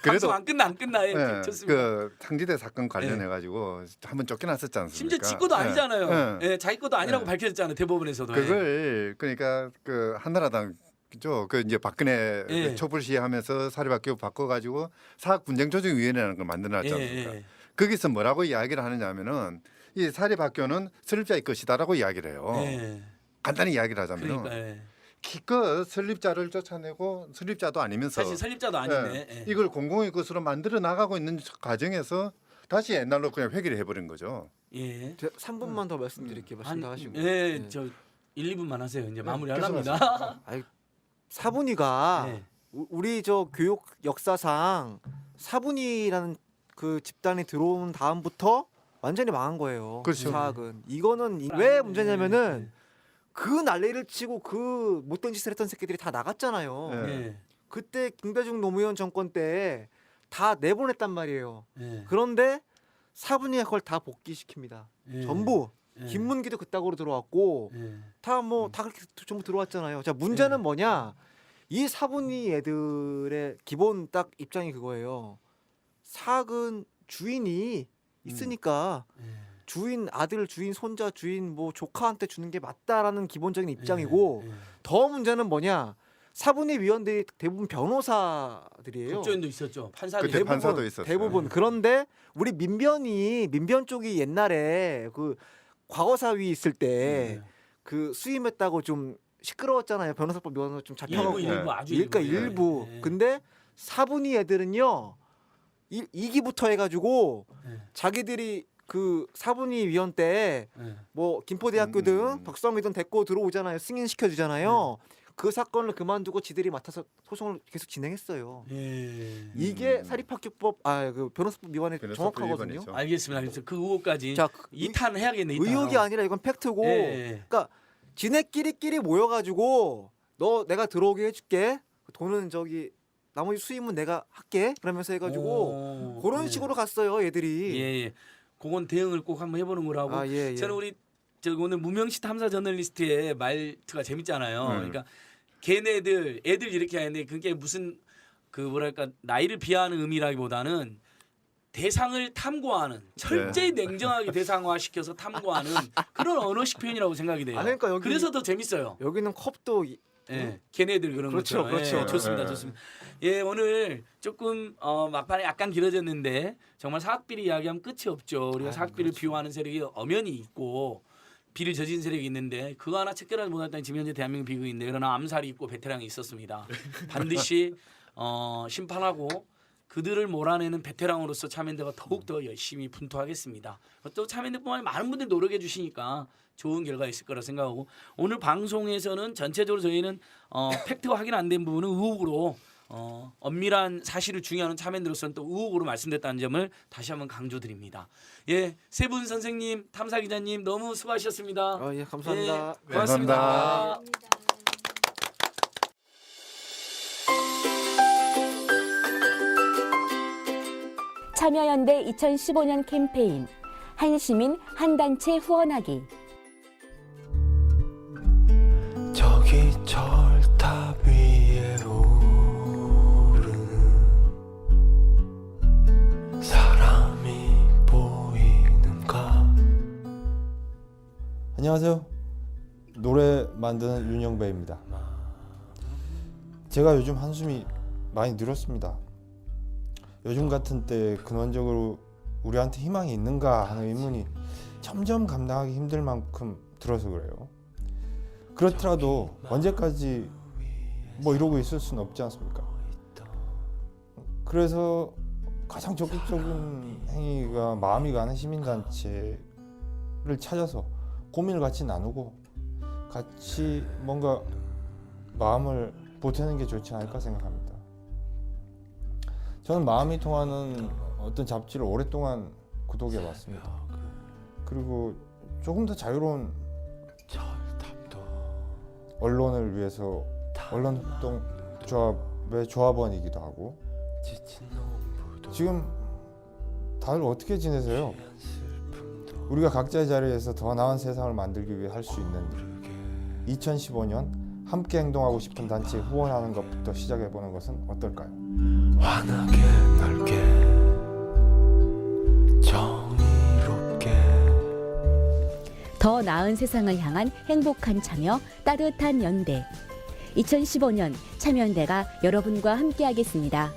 그래도 방송 안 끝나. 예. 예, 좋습니다. 그 상지대 사건 관련해 가지고 한번 쫓겨났었지 않습니까? 심지어 지 것도 아니잖아요. 예. 예, 자기 것도 아니라고 예. 밝혀졌잖아요. 대법원에서도. 그걸 그러니까 그 한나라당 그죠? 그 이제 박근혜 예. 촛불 시위하면서 사립학교 바꿔가지고 사학분쟁조정위원회라는 걸 만들어놨지 예, 않습니까? 예. 거기서 뭐라고 이야기를 하느냐면은 이 사립학교는 설립자의 것이다라고 이야기를 해요. 예. 간단히 이야기를 하자면 그러니까 예. 기껏 설립자를 쫓아내고 설립자도 아니면서 사실 설립자도 아닌데. 예, 예. 이걸 공공의 것으로 만들어 나가고 있는 과정에서 다시 옛날로 그냥 회귀를 해버린 거죠. 예. 3분만 더 말씀드릴게요. 말씀 다 하시고. 예, 네. 저 1, 2분만 하세요. 이제 네, 마무리하랍니다. 아이, 사분이가 예. 우리 저 교육 역사상 사분이라는 그 집단이 들어온 다음부터 완전히 망한 거예요. 그렇죠. 사학은 이거는 왜 문제냐면은 그 난리를 치고 그 못된 짓을 했던 새끼들이 다 나갔잖아요. 네. 예. 그때 김대중 노무현 정권 때 다 내보냈단 말이에요. 예. 그런데 사분이가 그걸 다 복귀시킵니다. 예. 전부 예. 김문기도 그따구로 들어왔고 예. 다 그렇게 전부 들어왔잖아요. 자 문제는 뭐냐? 이 사분이 애들의 기본 딱 입장이 그거예요. 사학은 주인이 있으니까 예. 주인 아들, 주인 손자, 주인 뭐 조카한테 주는 게 맞다라는 기본적인 입장이고 예. 예. 더 문제는 뭐냐? 사분위 위원들이 대부분 변호사들이에요. 국조인도 있었죠. 판사도 그때 있었고. 판사도 있었어요. 대부분 그런데 우리 민변 쪽이 옛날에 그 과거사위 있을 때 예. 그 수임했다고 좀 시끄러웠잖아요. 변호사법 위원으로 좀 잡혀가고 일부 아주 그러니까 일부. 일부. 예. 근데 사분위 애들은요 2기부터 해가지고 예. 자기들이 그 사분위 위원 때 예. 뭐 김포대학교든 덕성이든 데리고 들어오잖아요. 승인시켜 주잖아요. 그 사건을 그만두고 지들이 맡아서 소송을 계속 진행했어요. 예. 이게 사립학교법 그 변호사법 위반에 변호사법 정확하거든요. 위반이죠. 알겠습니다. 그래서 그 의혹까지 자, 2탄 해야겠네. 2탄. 의혹이 아니라 이건 팩트고 예. 그러니까 지네끼리끼리 모여가지고 너 내가 들어오게 해줄게 돈은 저기 나머지 수임은 내가 할게 그러면서 해가지고 그런 예. 식으로 갔어요 애들이. 예. 그건 대응을 꼭 한번 해보는 거라고. 아, 예. 저는 우리 오늘 무명시 탐사 저널리스트의 말투가 재밌잖아요. 그러니까 걔네들 애들 이렇게 하는데 그게 무슨 그 뭐랄까 나이를 비하하는 의미라기보다는 대상을 탐구하는 철저히 냉정하게 대상화시켜서 탐구하는 그런 언어식 표현이라고 생각이 돼요. 아, 그러니까 여기- 그래서 더 재밌어요. 여기는 컵도 예, 걔네들 그런 그렇죠, 것처럼. 그렇죠. 예, 좋습니다, 예. 좋습니다. 예, 오늘 조금 막판에 약간 길어졌는데 정말 사학비리 이야기하면 끝이 없죠. 우리가 사학비를 비호하는 세력이 엄연히 있고 비를 저진 세력이 있는데 그거 하나 체결하지 못했다니 지금 현재 대한민국 비극인데 그러나 암살이 있고 베테랑이 있었습니다. 반드시 심판하고 그들을 몰아내는 베테랑으로서 참여연대가 더욱더 열심히 분투하겠습니다. 또 참여연대뿐만 아니라 많은 분들이 노력해 주시니까 좋은 결과가 있을 거라 생각하고 오늘 방송에서는 전체적으로 저희는 팩트가 확인 안 된 부분은 의혹으로 엄밀한 사실을 중요하는 참여연대로서는 또 의혹으로 말씀드렸다는 점을 다시 한번 강조드립니다. 예, 세 분 선생님, 탐사 기자님 너무 수고하셨습니다. 예, 감사합니다. 예, 고맙습니다. 감사합니다. 참여연대 2015년 캠페인 한 시민 한 단체 후원하기. 저기 절탑 위에 오르는 사람이 보이는가. 안녕하세요. 노래 만드는 윤영배입니다. 제가 요즘 한숨이 많이 늘었습니다. 요즘 같은 때 근원적으로 우리한테 희망이 있는가 하는 의문이 점점 감당하기 힘들 만큼 들어서 그래요. 그렇더라도 언제까지 뭐 이러고 있을 수는 없지 않습니까? 그래서 가장 적극적인 행위가 마음이 가는 시민단체를 찾아서 고민을 같이 나누고 같이 뭔가 마음을 보태는 게 좋지 않을까 생각합니다. 저는 마음이 통하는 어떤 잡지를 오랫동안 구독해 왔습니다. 그리고 조금 더 자유로운 언론을 위해서 언론협동조합의 조합원이기도 하고. 지금 다들 어떻게 지내세요? 우리가 각자의 자리에서 더 나은 세상을 만들기 위해 할 수 있는 2015년 함께 행동하고 싶은 단체에 후원하는 것부터 시작해보는 것은 어떨까요? 환하게 넓게 정의롭게 더 나은 세상을 향한 행복한 참여, 따뜻한 연대. 2015년 참여연대가 여러분과 함께하겠습니다.